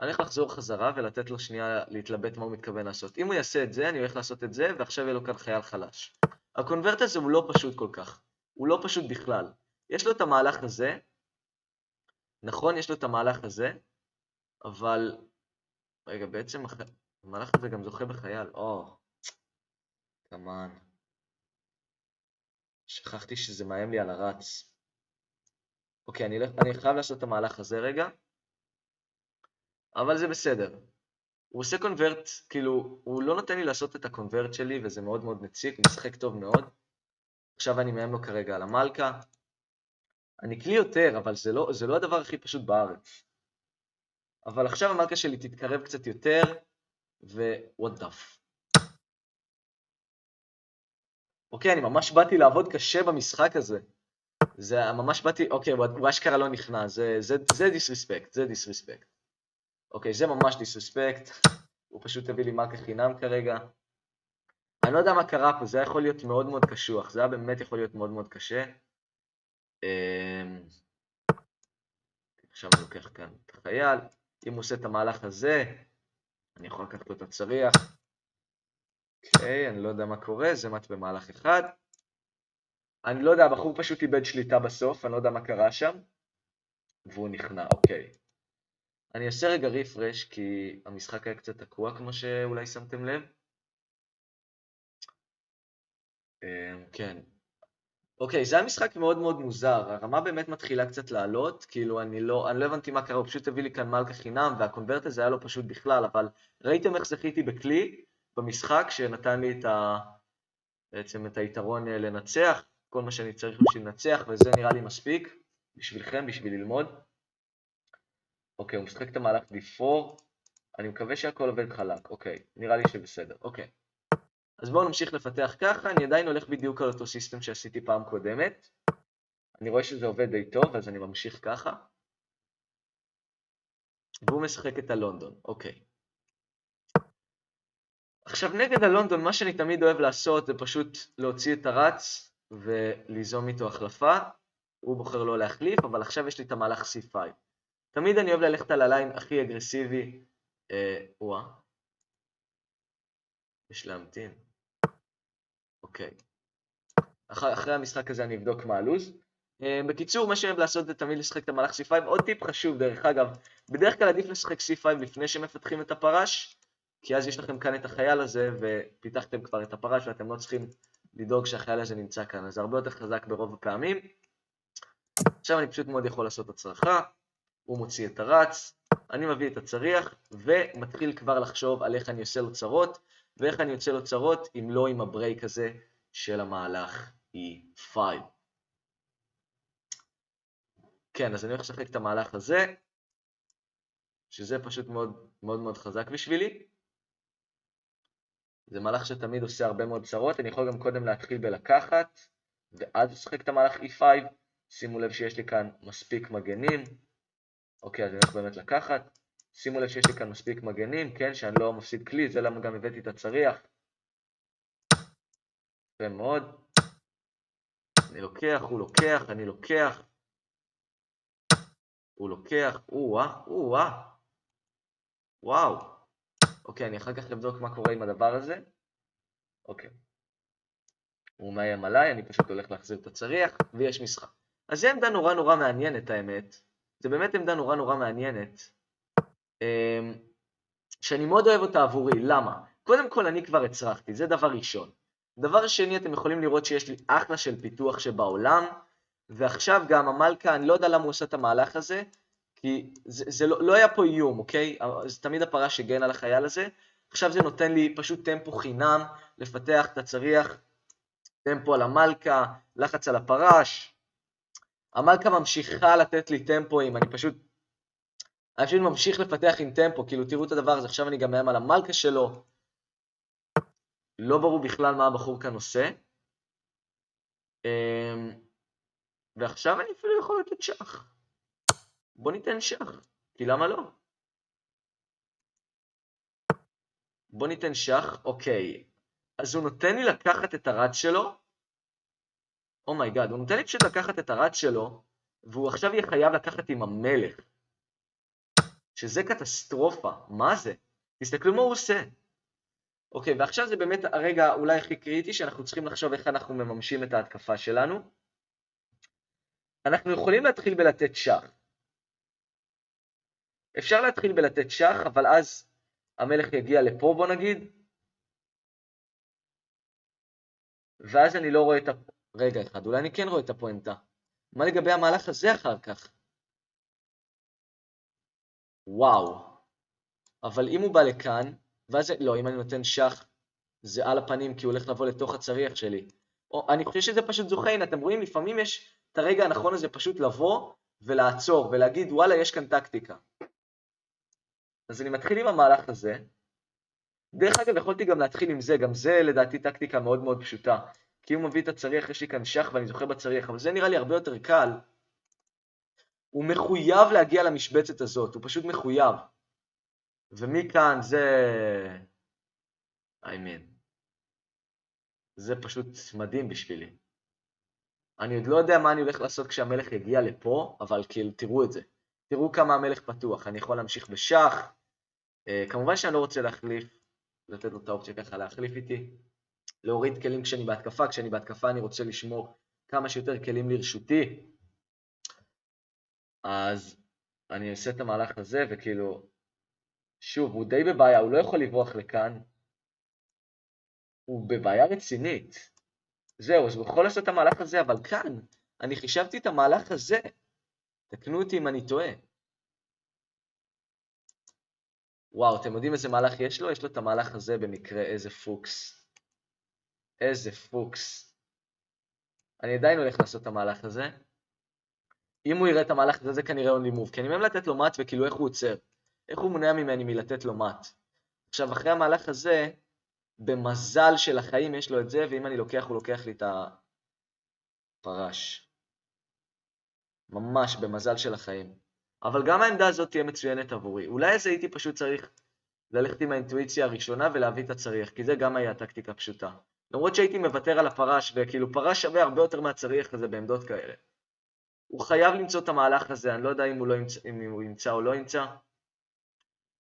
אני הולך לחזור חזרה ולתת לו שנייה להתלבט מה הוא מתכוון לעשות. אם הוא יעשה את זה, אני הולך לעשות את זה, ועכשיו יהיה לו כאן חייל חלש. הקונברט הזה הוא לא פשוט כל כך. הוא לא פשוט בכלל. יש לו את המהלך הזה. נכון, יש לו את המהלך הזה, אבל... רגע, בעצם המהלך הזה גם זוכה בחייל. כמן. שכחתי שזה מאיים לי על הרץ. אוקיי, אני חייב לעשות את המהלך הזה רגע. אבל זה בסדר. הוא עושה קונברט, כאילו, הוא לא נותן לי לעשות את הקונברט שלי, וזה מאוד מאוד מציק, משחק טוב מאוד. עכשיו אני מאיים לו כרגע על המלכה. אני כלי יותר, אבל זה לא הדבר הכי פשוט בארץ. אבל עכשיו המלכה שלי תתקרב קצת יותר, what the f. אוקיי, אני ממש באתי לעבוד קשה במשחק הזה. זה ממש באתי, אוקיי, הוא אשכרה לא נכנע, זה דיסרספקט, זה דיסרספקט. אוקיי, זה ממש דיסרספקט. הוא פשוט הביא לי מלכה חינם כרגע. אני לא יודע מה קרה פה, זה יכול להיות מאוד מאוד קשוח, זה היה באמת יכול להיות מאוד מאוד קשה. עכשיו אני לוקח כאן את החייל. אם הוא עושה את המהלך הזה, אני יכול לקחת לו את הצריח. אוקיי, אני לא יודע מה קורה, זה מת במהלך אחד. אני לא יודע, הבחור פשוט איבד שליטה בסוף, אני לא יודע מה קרה שם. והוא נכנע, אוקיי. אני אעשה רגע ריפרש, כי המשחק היה קצת תקוע, כמו שאולי שמתם לב. כן. אוקיי, זה היה משחק מאוד מאוד מוזר, הרמה באמת מתחילה קצת לעלות, כאילו אני לא הבנתי מה קרה, הוא פשוט הביא לי כאן מלכה חינם, והקונברט הזה היה לו פשוט בכלל, אבל ראיתם איך זכיתי בכלי במשחק, שנתן לי בעצם את היתרון לנצח, כל מה שאני צריך בשביל לנצח, וזה נראה לי מספיק, בשבילכם, בשביל ללמוד. אוקיי, הוא משחק את המהלך D4, אני מקווה שהכל עובד חלק, אוקיי, נראה לי שבסדר, אוקיי. אז בואו נמשיך לפתח ככה, אני עדיין הולך בדיוק על אותו סיסטם שעשיתי פעם קודמת. אני רואה שזה עובד די טוב, אז אני ממשיך ככה. והוא משחק את הלונדון, אוקיי. עכשיו נגד הלונדון, מה שאני תמיד אוהב לעשות זה פשוט להוציא את הרץ וליזום איתו החלפה. הוא בוחר לא להחליף, אבל עכשיו יש לי את המהלך C5. תמיד אני אוהב ללכת על הליין הכי אגרסיבי. יש להמתין. אוקיי. אחרי המשחק הזה אני אבדוק מה הלוז. בקיצור, מה שאני אוהב לעשות זה תמיד לשחק את המהלך C5. עוד טיפ חשוב, דרך אגב, בדרך כלל עדיף לשחק C5 לפני שמפתחים את הפרש, כי אז יש לכם כאן את החייל הזה, ופיתחתם כבר את הפרש, ואתם לא צריכים לדאוג שהחייל הזה נמצא כאן. אז זה הרבה יותר חזק ברוב הפעמים. עכשיו אני פשוט מאוד יכול לעשות הצרחה, הוא מוציא את הרץ, אני מביא את הצריח, ומתחיל כבר לחשוב על איך אני עושה לו צרות, ואיך אני יוצא לו צרות, אם לא עם הברייק הזה של המהלך E5. כן, אז אני הולך לשחק את המהלך הזה, שזה פשוט מאוד מאוד מאוד חזק בשבילי. זה מהלך שתמיד עושה הרבה מאוד צרות, אני יכול גם קודם להתחיל בלקחת, ואז לשחק את המהלך E5, שימו לב שיש לי כאן מספיק מגנים. אוקיי, אז אני הולך באמת לקחת. שימו לב שיש לי כאן מספיק מגנים, כן, שאני לא מפסיד כלי, זה למה גם הבאתי את הצריח. יפה מאוד. אני לוקח, הוא לוקח, אני לוקח. הוא לוקח, וואו. אוקיי, אני אחר כך אבדוק מה קורה עם הדבר הזה. אוקיי. הוא מאיים עליי, אני פשוט הולך להחזיר את הצריח, ויש משחק. אז זו עמדה נורא נורא מעניינת, האמת. זה באמת עמדה נורא נורא מעניינת. שאני מאוד אוהב אותה עבורי, למה? קודם כל אני כבר הצרכתי, זה דבר ראשון. דבר שני, אתם יכולים לראות שיש לי אחלה של פיתוח שבעולם, ועכשיו גם המלכה, אני לא יודע למה הוא עושה את המהלך הזה, כי זה לא היה פה איום, אוקיי? זה תמיד הפרש הגן על החייל הזה. עכשיו זה נותן לי פשוט טמפו חינם, לפתח את הצריח, טמפו על המלכה, לחץ על הפרש. המלכה ממשיכה לתת לי טמפואים, אני פשוט ממשיך לפתח עם טמפו, כאילו תראו את הדבר הזה, עכשיו אני גם מאיים על המלכה שלו. לא ברור בכלל מה הבחור כאן עושה. ועכשיו אני אפילו יכול לתת שח. בוא ניתן שח, כי למה לא? בוא ניתן שח, אוקיי. אז הוא נותן לי לקחת את הרד שלו. אומייגאד, הוא נותן לי פשוט לקחת את הרד שלו, והוא עכשיו יהיה חייב לקחת עם המלך. שזה קטסטרופה, מה זה? תסתכלו מה הוא עושה. אוקיי, ועכשיו זה באמת הרגע אולי הכי קריטי, שאנחנו צריכים לחשוב איך אנחנו מממשים את ההתקפה שלנו. אנחנו יכולים להתחיל בלתת שח. אפשר להתחיל בלתת שח, אבל אז המלך יגיע לפה, בוא נגיד. ואז אני לא רואה את רגע אחד, אולי אני כן רואה את הפואנטה. מה לגבי המהלך הזה אחר כך? וואו. אבל אם הוא בא לכאן, ואז לא, אם אני נותן שח, זה על הפנים, כי הוא הולך לבוא לתוך הצריח שלי. אני חושב שזה פשוט זוכן, אתם רואים, לפעמים יש את הרגע הנכון הזה פשוט לבוא ולעצור, ולהגיד, וואלה, יש כאן טקטיקה. אז אני מתחיל עם המהלך הזה. דרך אגב, יכולתי גם להתחיל עם זה, גם זה לדעתי טקטיקה מאוד מאוד פשוטה. כי הוא מביא את הצריח, יש לי כאן שח ואני זוכר בצריח, אבל זה נראה לי הרבה יותר קל. הוא מחויב להגיע למשבצת הזאת, הוא פשוט מחויב. ומכאן זה... זה פשוט מדהים בשבילי. אני עוד לא יודע מה אני הולך לעשות כשהמלך יגיע לפה, אבל כאילו תראו את זה. תראו כמה המלך פתוח, אני יכול להמשיך בשח. כמובן שאני לא רוצה להחליף, לתת לו את האופציה ככה להחליף איתי. להוריד כלים כשאני בהתקפה אני רוצה לשמור כמה שיותר כלים לרשותי. אז אני אעשה את המהלך הזה וכאילו, שוב, הוא די בבעיה, הוא לא יכול לברוח לכאן. הוא בבעיה רצינית. זהו, אז הוא יכול לעשות את המהלך הזה, אבל כאן אני חישבתי את המהלך הזה. תקנו אותי אם אני טועה. וואו, אתם יודעים איזה מהלך יש לו? יש לו את המהלך הזה במקרה, איזה פוקס. איזה פוקס. אני עדיין הולך לעשות את המהלך הזה. אם הוא יראה את המהלך הזה, זה כנראה אונלי מוב, כי אני מהם לתת לו מאט וכאילו איך הוא עוצר. איך הוא מונע ממני מלתת לו מאט. עכשיו, אחרי המהלך הזה, במזל של החיים יש לו את זה, ואם אני לוקח, הוא לוקח לי את הפרש. ממש במזל של החיים. אבל גם העמדה הזאת תהיה מצוינת עבורי. אולי אז הייתי פשוט צריך ללכת עם האינטואיציה הראשונה ולהביא את הצריח, כי זה גם היה טקטיקה פשוטה. למרות שהייתי מוותר על הפרש, וכאילו פרש שווה הרבה יותר מהצריח הזה בעמדות כאלה. הוא חייב למצוא את המהלך הזה, אני לא יודע אם הוא ימצא או לא ימצא.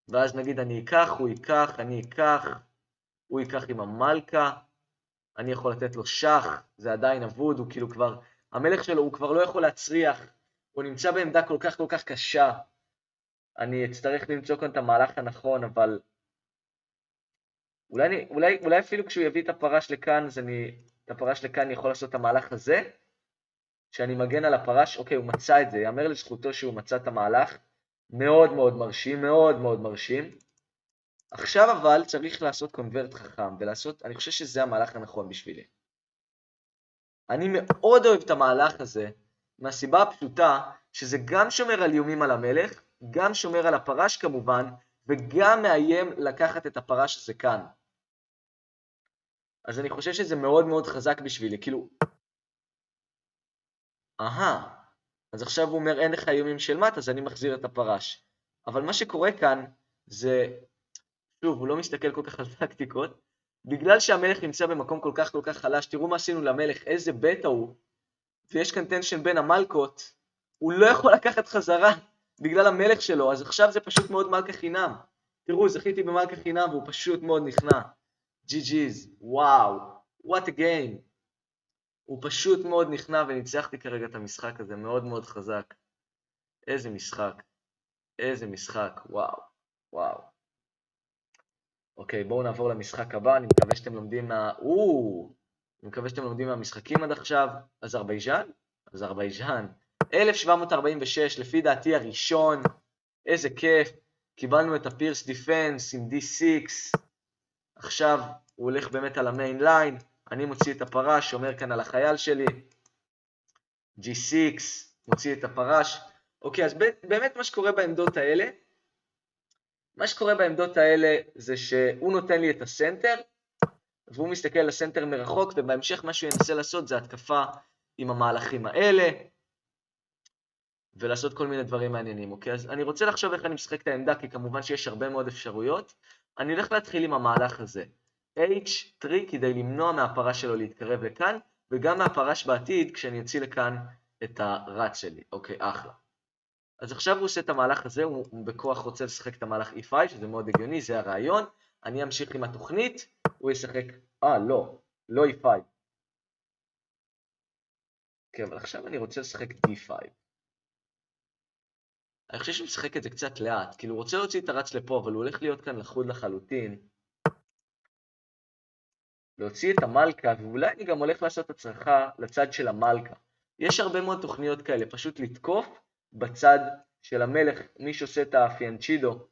ואז נגיד אני אקח, הוא ייקח, אני אקח, הוא ייקח עם המלכה, אני יכול לתת לו שח, זה עדיין אבוד, הוא כאילו כבר, המלך שלו הוא כבר לא יכול להצריח, הוא נמצא בעמדה כל כך קשה, אני אצטרך למצוא כאן את המהלך הנכון, אבל אולי אפילו כשהוא יביא את הפרש לכאן, את הפרש לכאן אני יכול לעשות את המהלך הזה, שאני מגן על הפרש, אוקיי, הוא מצא את זה, יאמר לזכותו שהוא מצא את המהלך, מאוד מאוד מרשים, מאוד מאוד מרשים. עכשיו אבל צריך לעשות קונברט חכם, אני חושב שזה המהלך הנכון בשבילי. אני מאוד אוהב את המהלך הזה, מהסיבה הפשוטה, שזה גם שומר על איומים על המלך, גם שומר על הפרש כמובן, וגם מאיים לקחת את הפרש הזה כאן. אז אני חושב שזה מאוד מאוד חזק בשבילי, כאילו... אז עכשיו הוא אומר אין לך איומים של מת, אז אני מחזיר את הפרש. אבל מה שקורה כאן זה, שוב, הוא לא מסתכל כל כך על טקטיקות, בגלל שהמלך נמצא במקום כל כך חלש, תראו מה עשינו למלך, איזה בטא הוא, ויש כאן טנשן בין המלכות, הוא לא יכול לקחת חזרה בגלל המלך שלו, אז עכשיו זה פשוט מאוד מלכה חינם. תראו, זכיתי במלכה חינם והוא פשוט מאוד נכנע. GG's, וואו, what a game. הוא פשוט מאוד נכנע וניצחתי כרגע את המשחק הזה, מאוד מאוד חזק. איזה משחק, איזה משחק, וואו, וואו. אוקיי, בואו נעבור למשחק הבא, אני מקווה שאתם לומדים אני מקווה שאתם לומדים מהמשחקים עד עכשיו. אזרבייג'אן? אזרבייג'אן. 1746, לפי דעתי הראשון. איזה כיף. קיבלנו את הפירס דיפנס עם D6. עכשיו הוא הולך באמת על המיין ליין. אני מוציא את הפרש, שומר כאן על החייל שלי. G6, מוציא את הפרש. אוקיי, אז באמת מה שקורה בעמדות האלה, זה שהוא נותן לי את הסנטר, והוא מסתכל על הסנטר מרחוק, ובהמשך מה שהוא ינסה לעשות זה התקפה עם המהלכים האלה, ולעשות כל מיני דברים מעניינים, אוקיי? אז אני רוצה לחשוב איך אני משחק את העמדה, כי כמובן שיש הרבה מאוד אפשרויות. אני הולך להתחיל עם המהלך הזה. H3 כדי למנוע מהפרש שלו להתקרב לכאן, וגם מהפרש בעתיד כשאני אוציא לכאן את הרץ שלי. אוקיי, אחלה. אז עכשיו הוא עושה את המהלך הזה, הוא בכוח רוצה לשחק את המהלך E5, שזה מאוד הגיוני, זה הרעיון. אני אמשיך עם התוכנית, הוא ישחק, לא E5. כן, אבל עכשיו אני רוצה לשחק D5. אני חושב שהוא משחק את זה קצת לאט, כאילו הוא רוצה להוציא את הרץ לפה, אבל הוא הולך להיות כאן לחוד לחלוטין. להוציא את המלכה, ואולי אני גם הולך לעשות הצרחה לצד של המלכה. יש הרבה מאוד תוכניות כאלה, פשוט לתקוף בצד של המלך, מי שעושה את הפיאנצ'ידו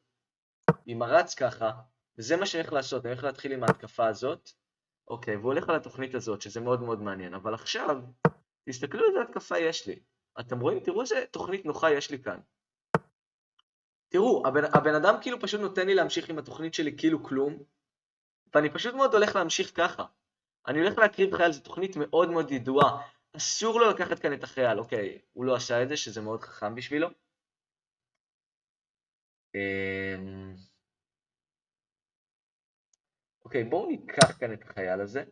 עם הרץ ככה, וזה מה שאני הולך לעשות, אני הולך להתחיל עם ההתקפה הזאת. אוקיי, והוא הולך על התוכנית הזאת, שזה מאוד מאוד מעניין, אבל עכשיו, תסתכלו איזה התקפה יש לי. אתם רואים? תראו איזה תוכנית נוחה יש לי כאן. תראו, הבן אדם כאילו פשוט נותן לי להמשיך עם התוכנית שלי כאילו כלום, ואני פשוט מאוד הולך להמשיך ככה. אני הולך להקריב חייל, זו תוכנית מאוד מאוד ידועה. אסור לו לקחת כאן את החייל, אוקיי, הוא לא עשה את זה, שזה מאוד חכם בשבילו. אוקיי, בואו ניקח כאן את החייל הזה.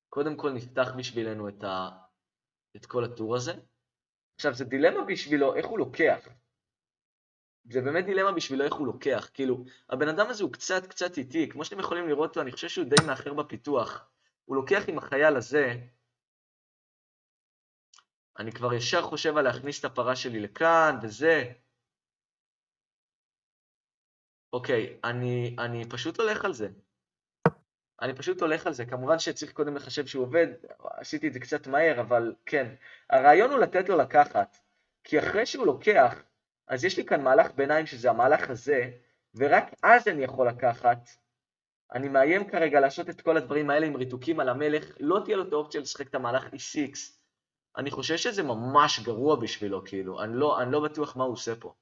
קודם כל נפתח בשבילנו את כל הטור הזה. עכשיו, זה דילמה בשבילו איך הוא לוקח. זה באמת דילמה בשבילו איך הוא לוקח. כאילו, הבן אדם הזה הוא קצת איטי. כמו שאתם יכולים לראות אותו, אני חושב שהוא די מאחר בפיתוח. הוא לוקח עם החייל הזה. אני כבר ישר חושב על להכניס את הפרה שלי לכאן, וזה. אוקיי, אני פשוט הולך על זה. כמובן שצריך קודם לחשב שהוא עובד, עשיתי את זה קצת מהר, אבל כן. הרעיון הוא לתת לו לקחת, כי אחרי שהוא לוקח, אז יש לי כאן מהלך ביניים שזה המהלך הזה, ורק אז אני יכול לקחת. אני מאיים כרגע לעשות את כל הדברים האלה עם ריתוקים על המלך, לא תהיה לו את האופציה לשחק את המהלך E6. אני חושב שזה ממש גרוע בשבילו, כאילו, אני לא בטוח מה הוא עושה פה.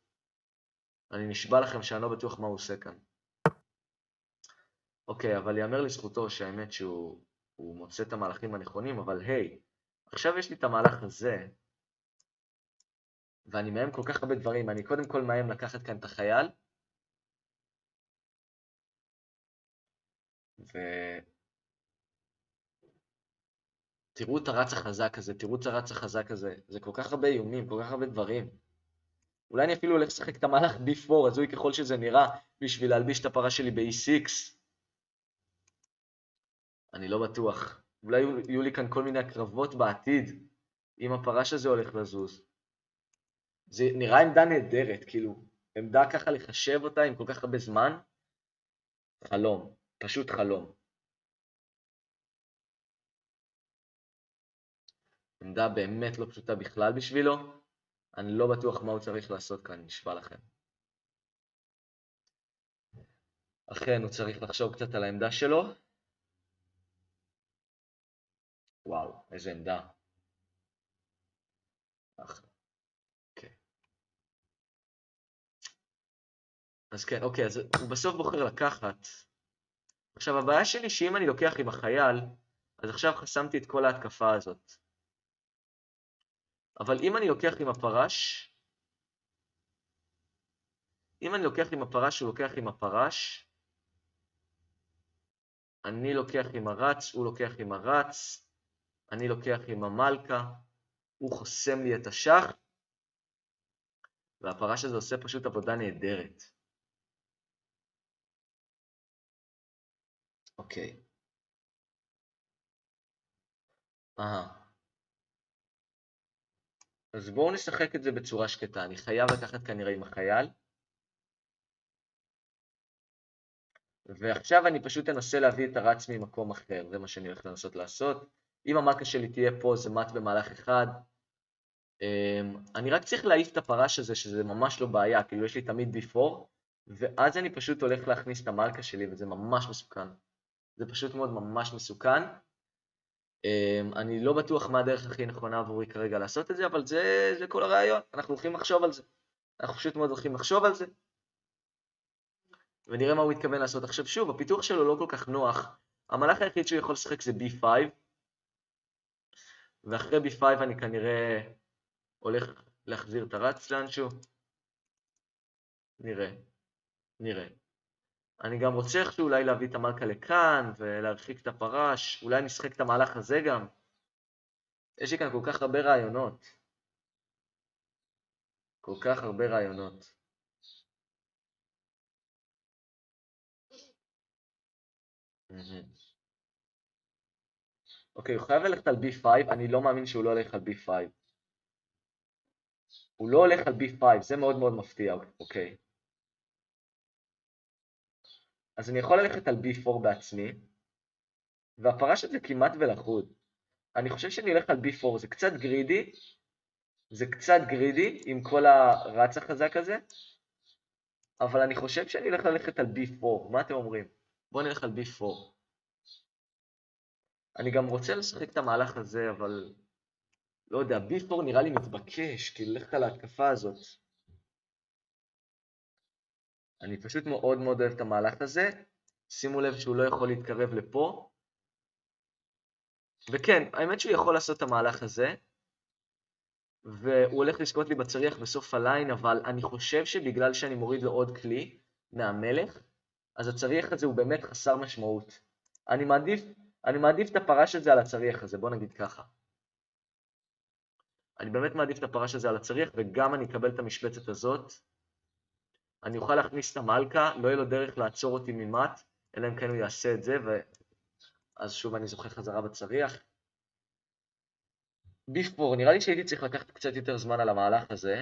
אני נשבע לכם שאני לא בטוח מה הוא עושה כאן. אוקיי, אבל יאמר לזכותו שהאמת שהוא מוצא את המהלכים הנכונים, אבל היי, עכשיו יש לי את המהלך הזה, ואני מאיים כל כך הרבה דברים. אני קודם כל מאיים לקחת כאן את החייל, תראו את הרץ החזק הזה, זה כל כך הרבה איומים, כל כך הרבה דברים. אולי אני אפילו הולך לשחק את המהלך D4, הזוי ככל שזה נראה, בשביל להלביש את הפרה שלי ב-E6. אני לא בטוח. אולי יהיו לי כאן כל מיני הקרבות בעתיד, אם הפרש הזה הולך לזוז. זה נראה עמדה נהדרת, כאילו, עמדה ככה לחשב אותה עם כל כך הרבה זמן. חלום, פשוט חלום. עמדה באמת לא פשוטה בכלל בשבילו. אני לא בטוח מה הוא צריך לעשות כאן, נשבע לכם. אכן, הוא צריך לחשוב קצת על העמדה שלו. וואו, איזה עמדה. אוקיי. אז כן, אוקיי, אז הוא בסוף בוחר לקחת. עכשיו, הבעיה שלי שאם אני לוקח עם החייל, אז עכשיו חסמתי את כל ההתקפה הזאת. אבל אם אני לוקח עם הפרש, הוא לוקח עם הפרש, אני לוקח עם הרץ, הוא לוקח עם הרץ, אני לוקח עם המלכה, הוא חוסם לי את השח, והפרש הזה עושה פשוט עבודה נהדרת. אוקיי. אז בואו נשחק את זה בצורה שקטה. אני חייב לקחת כנראה עם החייל. ועכשיו אני פשוט אנסה להביא את הרץ ממקום אחר, זה מה שאני הולך לנסות לעשות. אם המלכה שלי תהיה פה, זה מת במהלך אחד. אני רק צריך להעיף את הפרש הזה, שזה ממש לא בעיה, כאילו יש לי תמיד B4, ואז אני פשוט הולך להכניס את המלכה שלי, וזה ממש מסוכן. זה פשוט מאוד ממש מסוכן. אני לא בטוח מה הדרך הכי נכונה עבורי כרגע לעשות את זה, אבל זה כל הרעיון, אנחנו הולכים לחשוב על זה. אנחנו פשוט מאוד הולכים לחשוב על זה. ונראה מה הוא מתכוון לעשות. עכשיו שוב, הפיתוח שלו לא כל כך נוח. המהלך היחיד שהוא יכול לשחק זה B5, ואחרי B5 אני כנראה הולך להחזיר את הרץ לאנשהו. נראה. אני גם רוצה איכשהו אולי להביא את המלכה לכאן, ולהרחיק את הפרש, אולי נשחק את המהלך הזה גם. יש לי כאן כל כך הרבה רעיונות. אוקיי, הוא חייב ללכת על B5, אני לא מאמין שהוא לא הולך על B5. הוא לא הולך על B5, זה מאוד מאוד מפתיע, אוקיי. אז אני יכול ללכת על B4 בעצמי, והפרש הזה כמעט ולחוד. אני חושב שאני אלך על B4, זה קצת גרידי עם כל הרץ החזק הזה, אבל אני חושב שאני אלך ללכת על B4, מה אתם אומרים? בואו נלך על B4. אני גם רוצה לשחק את המהלך הזה, אבל לא יודע, B4 נראה לי מתבקש, כאילו ללכת על ההתקפה הזאת. אני פשוט מאוד מאוד אוהב את המהלך הזה, שימו לב שהוא לא יכול להתקרב לפה, וכן, האמת שהוא יכול לעשות את המהלך הזה, והוא הולך לזכות לי בצריח בסוף הליין, אבל אני חושב שבגלל שאני מוריד לו עוד כלי מהמלך, אז הצריח הזה הוא באמת חסר משמעות. אני מעדיף את הפרש הזה על הצריח הזה, בוא נגיד ככה. אני באמת מעדיף את הפרש הזה על הצריח, וגם אני אקבל את המשבצת הזאת. אני אוכל להכניס את המלכה, לא יהיה לו דרך לעצור אותי ממט, אלא אם כן הוא יעשה את זה, ואז שוב אני זוכה חזרה בצריח. B4, נראה לי שהייתי צריך לקחת קצת יותר זמן על המהלך הזה.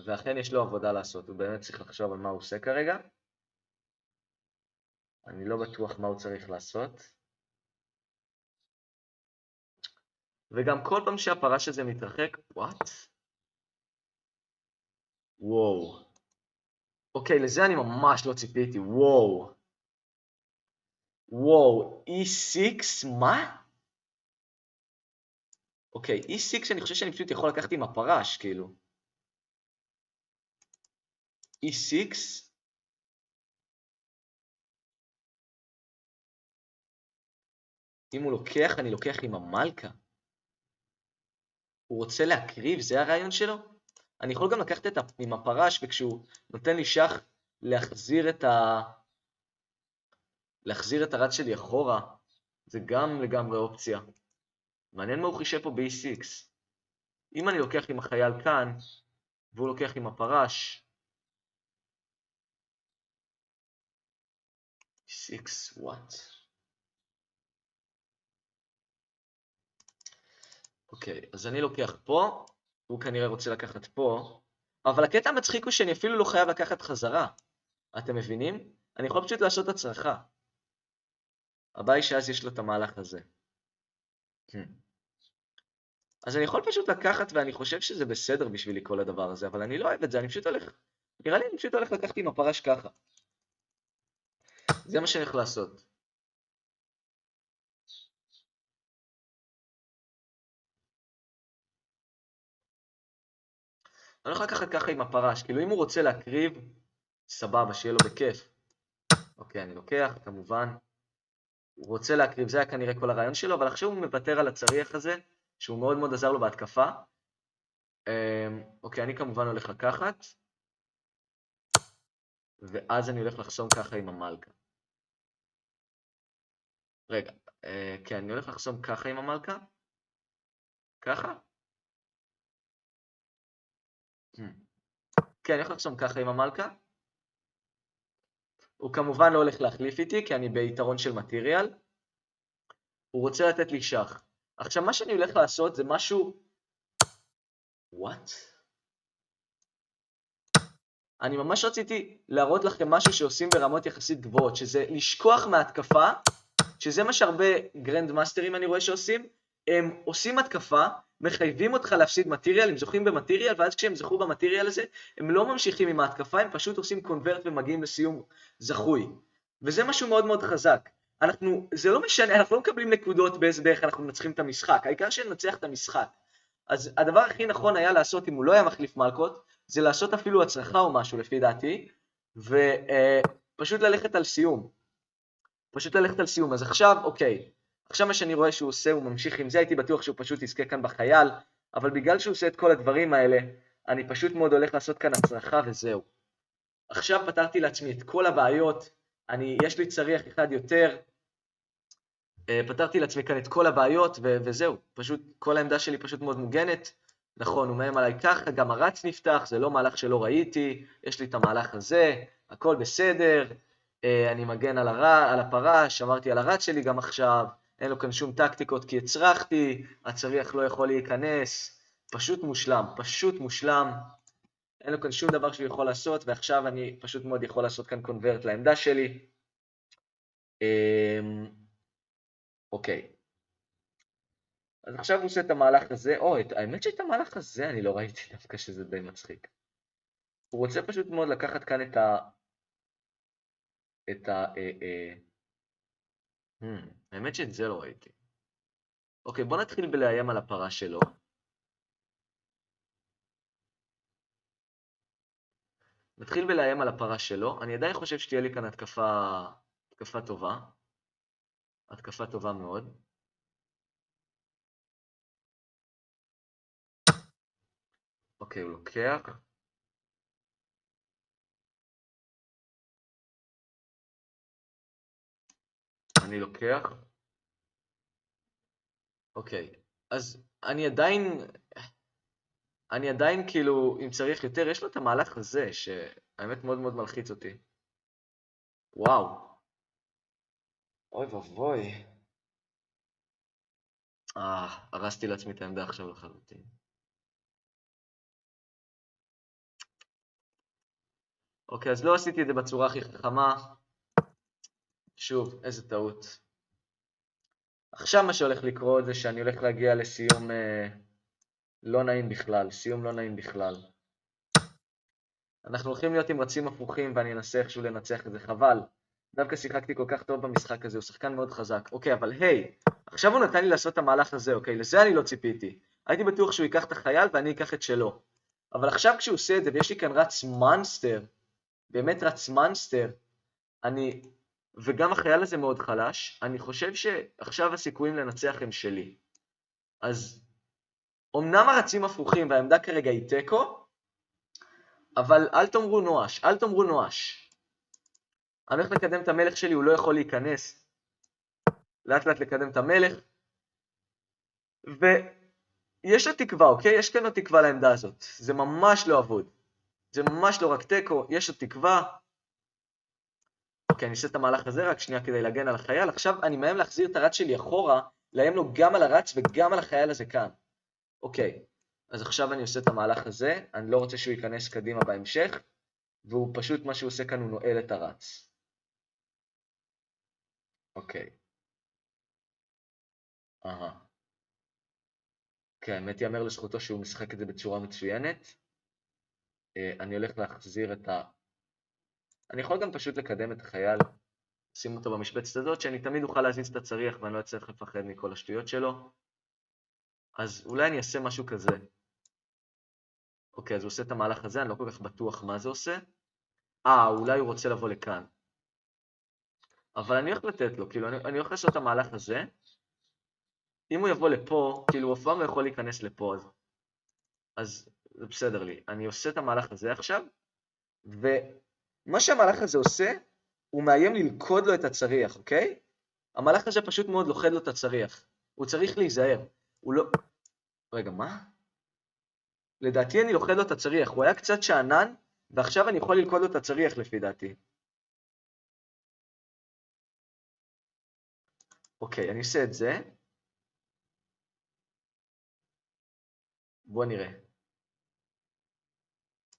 ואכן יש לו עבודה לעשות, הוא באמת צריך לחשוב על מה הוא עושה כרגע. אני לא בטוח מה הוא צריך לעשות. וגם כל פעם שהפרש הזה מתרחק, what? וואו. אוקיי, לזה אני ממש לא ציפיתי, וואו. E6, מה? אוקיי, E6 אני חושב שאני פשוט יכול לקחת עם הפרש, כאילו. E6. אם הוא לוקח, אני לוקח עם המלכה. הוא רוצה להקריב, זה הרעיון שלו? אני יכול גם לקחת עם הפרש, וכשהוא נותן לי שח להחזיר את הרץ שלי אחורה, זה גם לגמרי אופציה. מעניין מה הוא חישב פה ב-E6. אם אני לוקח עם החייל כאן, והוא לוקח עם הפרש, E6, what? אוקיי, אז אני לוקח פה, הוא כנראה רוצה לקחת פה, אבל הקטע המצחיק הוא שאני אפילו לא חייב לקחת חזרה. אתם מבינים? אני יכול פשוט לעשות הצרחה. הבעיה שאז יש לו את המהלך הזה. אז אני יכול פשוט לקחת, ואני חושב שזה בסדר בשבילי כל הדבר הזה, אבל אני לא אוהב את זה, נראה לי אני פשוט הולך לקחת עם הפרש ככה. זה מה שאני הולך לעשות. אני הולך לקחת ככה עם הפרש, כאילו אם הוא רוצה להקריב, סבבה, שיהיה לו בכיף. אוקיי, אני לוקח, כמובן. הוא רוצה להקריב, זה היה כנראה כל הרעיון שלו, אבל עכשיו הוא מוותר על הצריח הזה, שהוא מאוד מאוד עזר לו בהתקפה. אוקיי, אני כמובן הולך לקחת, ואז אני הולך לחסום ככה עם המלכה. רגע, כן, אני הולך לחסום ככה עם המלכה. ככה? כן, אני הולך לחסום ככה עם המלכה. הוא כמובן לא הולך להחליף איתי, כי אני ביתרון של מטריאל. הוא רוצה לתת לי שח. עכשיו, מה שאני הולך לעשות זה משהו... what? אני ממש רציתי להראות לכם משהו שעושים ברמות יחסית גבוהות, שזה לשכוח מהתקפה, שזה מה שהרבה גרנד מאסטרים אני רואה שעושים, הם עושים התקפה, מחייבים אותך להפסיד מטריאל, הם זוכים במטריאל, ואז כשהם זכו במטריאל הזה, הם לא ממשיכים עם ההתקפה, הם פשוט עושים קונברט ומגיעים לסיום זכוי. וזה משהו מאוד מאוד חזק. זה לא משנה, אנחנו לא מקבלים נקודות באיזה דרך אנחנו מנצחים את המשחק, העיקר שננצח את המשחק. אז הדבר הכי נכון היה לעשות, אם הוא לא היה מחליף מלכות, זה לעשות אפילו הצלחה או משהו לפי דעתי, ופשוט ללכת על סיום. פשוט ללכת על סיום. אז עכשיו, אוקיי, עכשיו מה שאני רואה שהוא עושה, הוא ממשיך עם זה, הייתי בטוח שהוא פשוט יזכה כאן בחייל, אבל בגלל שהוא עושה את כל הדברים האלה, אני פשוט מאוד הולך לעשות כאן הצלחה וזהו. עכשיו פתרתי לעצמי את כל הבעיות, יש לי צריח אחד יותר, פתרתי לעצמי כאן את כל הבעיות וזהו, פשוט כל העמדה שלי פשוט מאוד מוגנת, נכון, הוא מהם עליי ככה, גם הרץ נפתח, זה לא מהלך שלא ראיתי, יש לי את המהלך הזה, הכל בסדר, אני מגן על הפרה, שמרתי על הרץ שלי גם עכשיו, אין לו כאן שום טקטיקות כי הצרכתי, הצריח לא יכול להיכנס, פשוט מושלם, פשוט מושלם, אין לו כאן שום דבר שהוא יכול לעשות, ועכשיו אני פשוט מאוד יכול לעשות כאן קונברט לעמדה שלי. אוקיי. אז עכשיו הוא עושה את המהלך הזה, האמת שאת המהלך הזה אני לא ראיתי דווקא שזה די מצחיק. הוא רוצה פשוט מאוד לקחת כאן האמת שאת זה לא ראיתי. אוקיי, בוא נתחיל בלאיים על הפרה שלו. נתחיל בלאיים על הפרה שלו. אני עדיין חושב שתהיה לי כאן התקפה טובה. התקפה טובה מאוד. אוקיי, הוא לוקח. אני לוקח. אוקיי, אז אני עדיין כאילו, אם צריך יותר, יש לו את המהלך הזה, שהאמת מאוד מאוד מלחיץ אותי. וואו. אוי ובוי. הרסתי לעצמי את העמדה עכשיו לחלוטין. אוקיי, אז לא עשיתי את זה בצורה הכי חכמה. שוב, איזה טעות. עכשיו מה שהולך לקרות זה שאני הולך להגיע לסיום לא נעים בכלל, סיום לא נעים בכלל. אנחנו הולכים להיות עם רצים הפוכים ואני אנסה איכשהו לנצח את זה, חבל. דווקא שיחקתי כל כך טוב במשחק הזה, הוא שחקן מאוד חזק. אוקיי, אבל היי, עכשיו הוא נתן לי לעשות את המהלך הזה, אוקיי, לזה אני לא ציפיתי. הייתי בטוח שהוא ייקח את החייל ואני אקח את שלו. אבל עכשיו כשהוא עושה את זה, ויש לי כאן רץ מונסטר, באמת רץ מונסטר, וגם החייל הזה מאוד חלש, אני חושב שעכשיו הסיכויים לנצח הם שלי. אז אמנם הרצים הפוכים והעמדה כרגע היא טקו, אבל אל תאמרו נואש, אל תאמרו נואש. אני הולך לקדם את המלך שלי, הוא לא יכול להיכנס. לאט לאט לקדם את המלך. ויש לו תקווה, אוקיי? יש כאן לו תקווה לעמדה הזאת. זה ממש לא אבוד. זה ממש לא רק טקו, יש לו תקווה. אוקיי, אני אעשה את המהלך הזה רק שנייה כדי להגן על החייל. עכשיו אני מאיים להחזיר את הרץ שלי אחורה, לאיים לו גם על הרץ וגם על החייל הזה כאן. אוקיי, אז עכשיו אני עושה את המהלך הזה, אני לא רוצה שהוא ייכנס קדימה בהמשך, והוא פשוט, מה שהוא עושה כאן, הוא נועל את הרץ. אוקיי. כן, האמת יאמר לזכותו שהוא משחק את זה בצורה מצוינת. אני הולך להחזיר אני יכול גם פשוט לקדם את החייל, שים אותו במשבצת הזאת, שאני תמיד אוכל להזיז את הצריח ואני לא אצטרך לפחד מכל השטויות שלו. אז אולי אני אעשה משהו כזה. אוקיי, אז הוא עושה את המהלך הזה, אני לא כל כך בטוח מה זה עושה. אולי הוא רוצה לבוא לכאן. אבל אני הולך לתת לו, כאילו, אני הולך לעשות את המהלך הזה. אם הוא יבוא לפה, כאילו, הוא אף פעם לא יכול להיכנס לפה, אז זה בסדר לי. אני עושה את המהלך הזה עכשיו, ומה שהמהלך הזה עושה, הוא מאיים ללכוד לו את הצריח, אוקיי? המהלך הזה פשוט מאוד לוכד לו את הצריח. הוא צריך להיזהר. הוא לא... רגע, מה? לדעתי אני לוכד לו את הצריח. הוא היה קצת שענן, ועכשיו אני יכול ללכוד לו את הצריח לפי דעתי. אוקיי, אני עושה את זה. בואו נראה.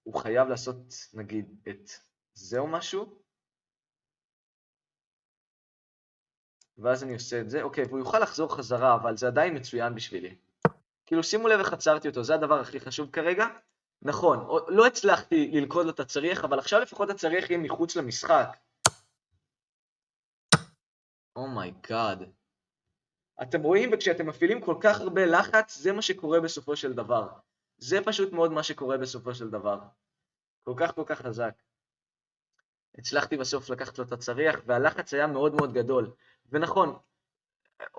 הוא חייב לעשות, נגיד, את זה או משהו, ואז אני עושה את זה, אוקיי, והוא יוכל לחזור חזרה, אבל זה עדיין מצוין בשבילי. כאילו, שימו לב איך עצרתי אותו, זה הדבר הכי חשוב כרגע. נכון, לא הצלחתי ללכוד לו את הצריח, אבל עכשיו לפחות הצריח יהיה מחוץ למשחק. אומייגאד. אתם רואים, וכשאתם מפעילים כל כך הרבה לחץ, זה מה שקורה בסופו של דבר. זה פשוט מאוד מה שקורה בסופו של דבר. כל כך חזק. הצלחתי בסוף לקחת לו את הצריח, והלחץ היה מאוד מאוד גדול. ונכון,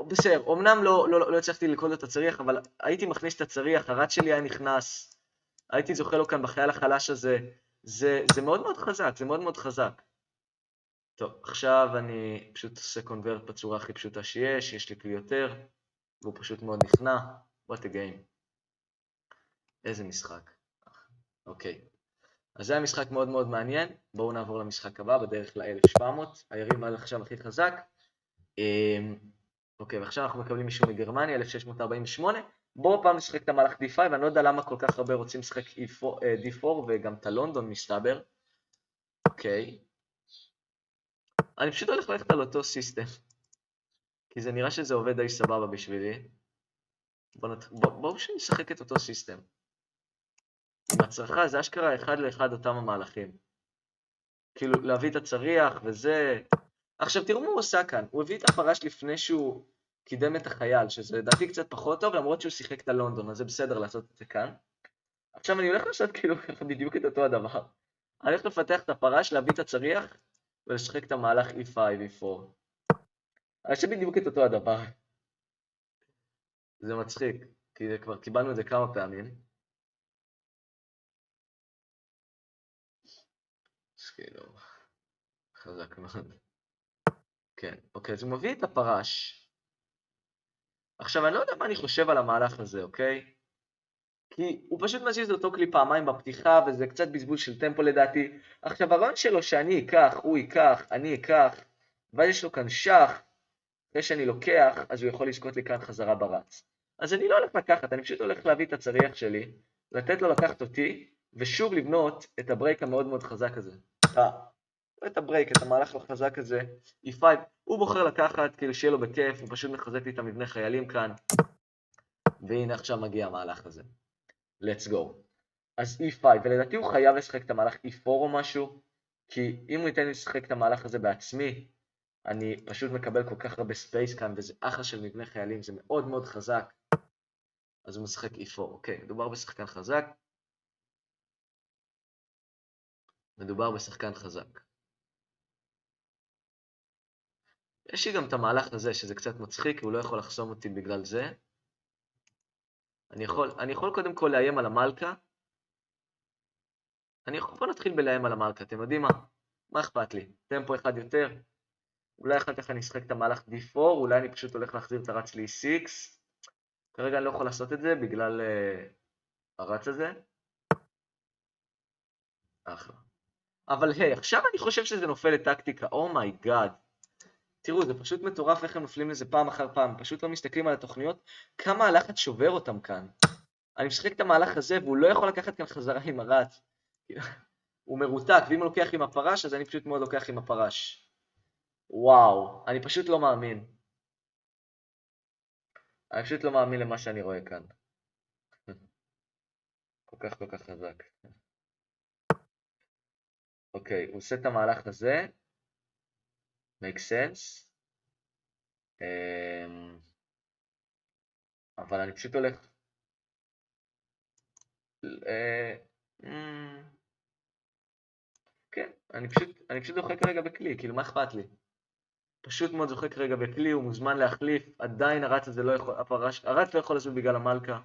בסדר, אמנם לא הצלחתי ללכוד את הצריח, אבל הייתי מכניס את הצריח, הרץ שלי היה נכנס, הייתי זוכה לו כאן בחייל החלש הזה, זה מאוד מאוד חזק, זה מאוד מאוד חזק. טוב, עכשיו אני פשוט עושה קונברט בצורה הכי פשוטה שיש לי כלי יותר, והוא פשוט מאוד נכנע. What a game. איזה משחק. אוקיי. אז זה היה משחק מאוד מאוד מעניין. בואו נעבור למשחק הבא, בדרך ל-1700. היריב עכשיו הכי חזק. אוקיי, ועכשיו אנחנו מקבלים מישהו מגרמניה, 1648. בואו פעם נשחק את המהלך D5, ואני לא יודע למה כל כך הרבה רוצים לשחק D4 וגם את הלונדון מסתבר. אוקיי. אני פשוט הולך ללכת על אותו סיסטם. כי זה נראה שזה עובד די סבבה בשבילי. בואו שנשחק את אותו סיסטם. עם הצרחה זה אשכרה אחד לאחד אותם המהלכים. כאילו להביא את הצריח וזה... עכשיו תראו מה הוא עושה כאן. הוא הביא את הפרש לפני שהוא קידם את החייל, שזה דעתי קצת פחות טוב, למרות שהוא שיחק את הלונדון, אז זה בסדר לעשות את זה כאן. עכשיו אני הולך לעשות כאילו בדיוק את אותו הדבר. אני הולך לפתח את הפרש, להביא את הצריח ולשחק את המהלך E5, E4. אני חושב בדיוק את אותו הדבר. זה מצחיק, כי כבר קיבלנו את זה כמה פעמים. אז כאילו, חזק מאוד. כן, אוקיי, אז הוא מביא את הפרש. עכשיו, אני לא יודע מה אני חושב על המהלך הזה, אוקיי? כי הוא פשוט מזיז אותו כלי פעמיים בפתיחה, וזה קצת בזבוז של טמפו לדעתי. עכשיו, הרעיון שלו שאני אקח, הוא ייקח, אני אקח, ואז יש לו כאן שח, אחרי שאני לוקח, אז הוא יכול לזכות לי כאן חזרה ברץ. אז אני לא הולך לקחת, אני פשוט הולך להביא את הצריח שלי, לתת לו לקחת אותי, ושוב לבנות את הברייק המאוד מאוד חזק הזה. את הברייק, את המהלך החזק הזה, E5, הוא בוחר לקחת, כאילו שיהיה לו בכיף, הוא פשוט מחזק לי את המבנה חיילים כאן, והנה עכשיו מגיע המהלך הזה. Let's go. אז E5, ולדעתי הוא חייב לשחק את המהלך E4 או משהו, כי אם הוא ייתן לי לשחק את המהלך הזה בעצמי, אני פשוט מקבל כל כך הרבה ספייס כאן, וזה אחלה של מבנה חיילים, זה מאוד מאוד חזק. אז הוא משחק E4, אוקיי, מדובר בשחקן חזק. מדובר בשחקן חזק. יש לי גם את המהלך הזה, שזה קצת מצחיק, הוא לא יכול לחסום אותי בגלל זה. אני יכול קודם כל לאיים על המלכה. בוא נתחיל בלאיים על המלכה, אתם יודעים מה? מה אכפת לי? טמפו אחד יותר. אולי אחר כך אני אשחק את המהלך D4, אולי אני פשוט הולך להחזיר את הרץ ל-E6. כרגע אני לא יכול לעשות את זה בגלל הרץ הזה. אחלה. אבל היי, עכשיו אני חושב שזה נופל לטקטיקה, אומייגאד. תראו, זה פשוט מטורף איך הם נופלים לזה פעם אחר פעם, פשוט לא מסתכלים על התוכניות, כמה הלחץ שובר אותם כאן. אני משחק את המהלך הזה, והוא לא יכול לקחת כאן חזרה עם הרץ. הוא מרותק, ואם הוא לוקח עם הפרש, אז אני פשוט מאוד לוקח עם הפרש. וואו, אני פשוט לא מאמין. אני פשוט לא מאמין למה שאני רואה כאן. כל כך חזק. אוקיי, הוא עושה את המהלך הזה. make sense. אבל אני פשוט הולך... כן, אני פשוט זוחק רגע בכלי, כאילו מה אכפת לי? פשוט מאוד זוחק רגע בכלי, הוא מוזמן להחליף, עדיין הרץ הזה לא יכול, הרץ לא יכול לזוז בגלל המלכה.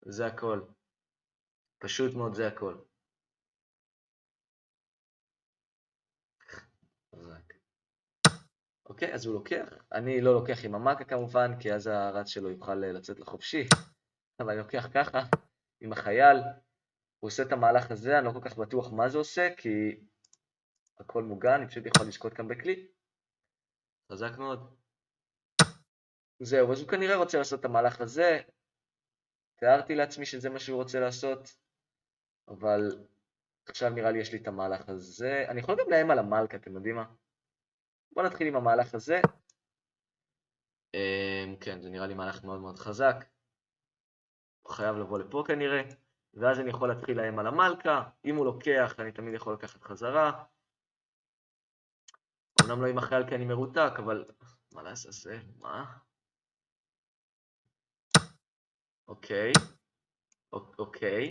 זה הכל. פשוט מאוד זה הכל. אוקיי, אז הוא לוקח. אני לא לוקח עם המלכה כמובן, כי אז הרץ שלו יוכל לצאת לחופשי. אבל אני לוקח ככה, עם החייל. הוא עושה את המהלך הזה, אני לא כל כך בטוח מה זה עושה, כי הכל מוגן, אני פשוט יכול לזכות כאן בכלי. חזק מאוד. זהו, אז הוא כנראה רוצה לעשות את המהלך הזה. תיארתי לעצמי שזה מה שהוא רוצה לעשות, אבל עכשיו נראה לי יש לי את המהלך הזה. אני יכול גם לאיים על המלכה, אתם יודעים מה? בואו נתחיל עם המהלך הזה. כן, זה נראה לי מהלך מאוד מאוד חזק. הוא חייב לבוא לפה כנראה. ואז אני יכול להתחיל לאיים על המלכה. אם הוא לוקח, אני תמיד יכול לקחת חזרה. אמנם לא עם החייל כי אני מרותק, אבל מה לעזאזל? מה? אוקיי. אוקיי.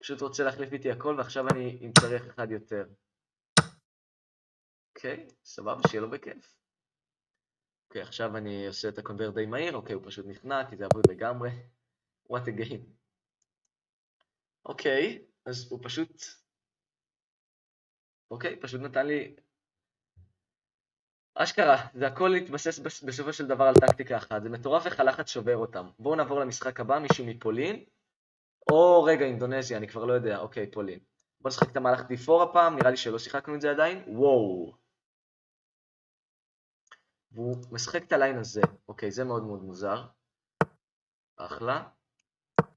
פשוט רוצה להחליף איתי הכל, ועכשיו אני אם צריך אחד יותר. אוקיי, סבבה, שיהיה לו בכיף. אוקיי, עכשיו אני עושה את הקונברט די מהיר. אוקיי, הוא פשוט נכנע, כי זה עבוד לגמרי. What a game. אוקיי, אז הוא פשוט... אוקיי, פשוט נתן לי... אשכרה, זה הכל התבסס בסופו של דבר על טקטיקה אחת. זה מטורף איך הלחץ שובר אותם. בואו נעבור למשחק הבא, מישהו מפולין. או רגע, אינדונזיה, אני כבר לא יודע. אוקיי, פולין. בואו נשחק את המהלך D4 הפעם, נראה לי שלא שיחקנו את זה עדיין. וואו. והוא משחק את הליין הזה. אוקיי, זה מאוד מאוד מוזר. אחלה.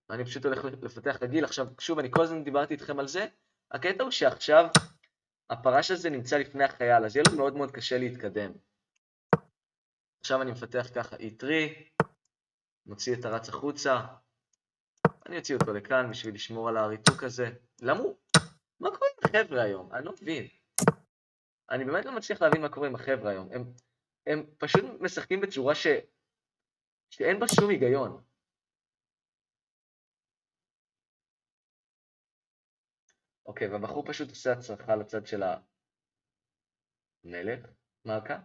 אני פשוט הולך לפתח רגיל. עכשיו, שוב, אני כל הזמן דיברתי איתכם על זה. הקטע הוא שעכשיו הפרש הזה נמצא לפני החייל, אז יהיה לו מאוד מאוד קשה להתקדם. עכשיו אני מפתח ככה E3, מוציא את הרץ החוצה. אני אוציא אותו לכאן בשביל לשמור על הריתוק הזה. למה הוא? מה קורה עם החבר'ה היום? אני לא מבין. אני באמת לא מצליח להבין מה קורה עם החבר'ה היום. הם פשוט משחקים בצורה שאין בה שום היגיון. אוקיי, והבחור פשוט עושה הצרחה לצד של המלך, מלכה.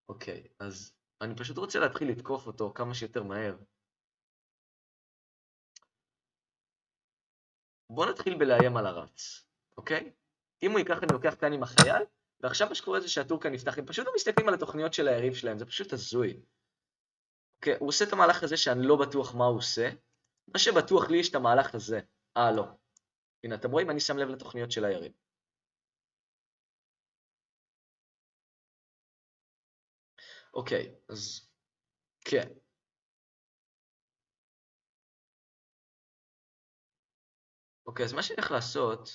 אוקיי, אז אני פשוט רוצה להתחיל לתקוף אותו כמה שיותר מהר. בואו נתחיל בלאיים על הרץ, אוקיי? אם הוא ייקח, אני לוקח כאן עם החייל, ועכשיו מה שקורה זה שהטור כאן נפתח, הם פשוט לא מסתכלים על התוכניות של היריב שלהם, זה פשוט הזוי. אוקיי, הוא עושה את המהלך הזה שאני לא בטוח מה הוא עושה, מה שבטוח לי יש את המהלך הזה. לא. הנה, אתם רואים, אני שם לב לתוכניות של היריב. אוקיי, אז כן. אוקיי, אז מה שאני הולך לעשות,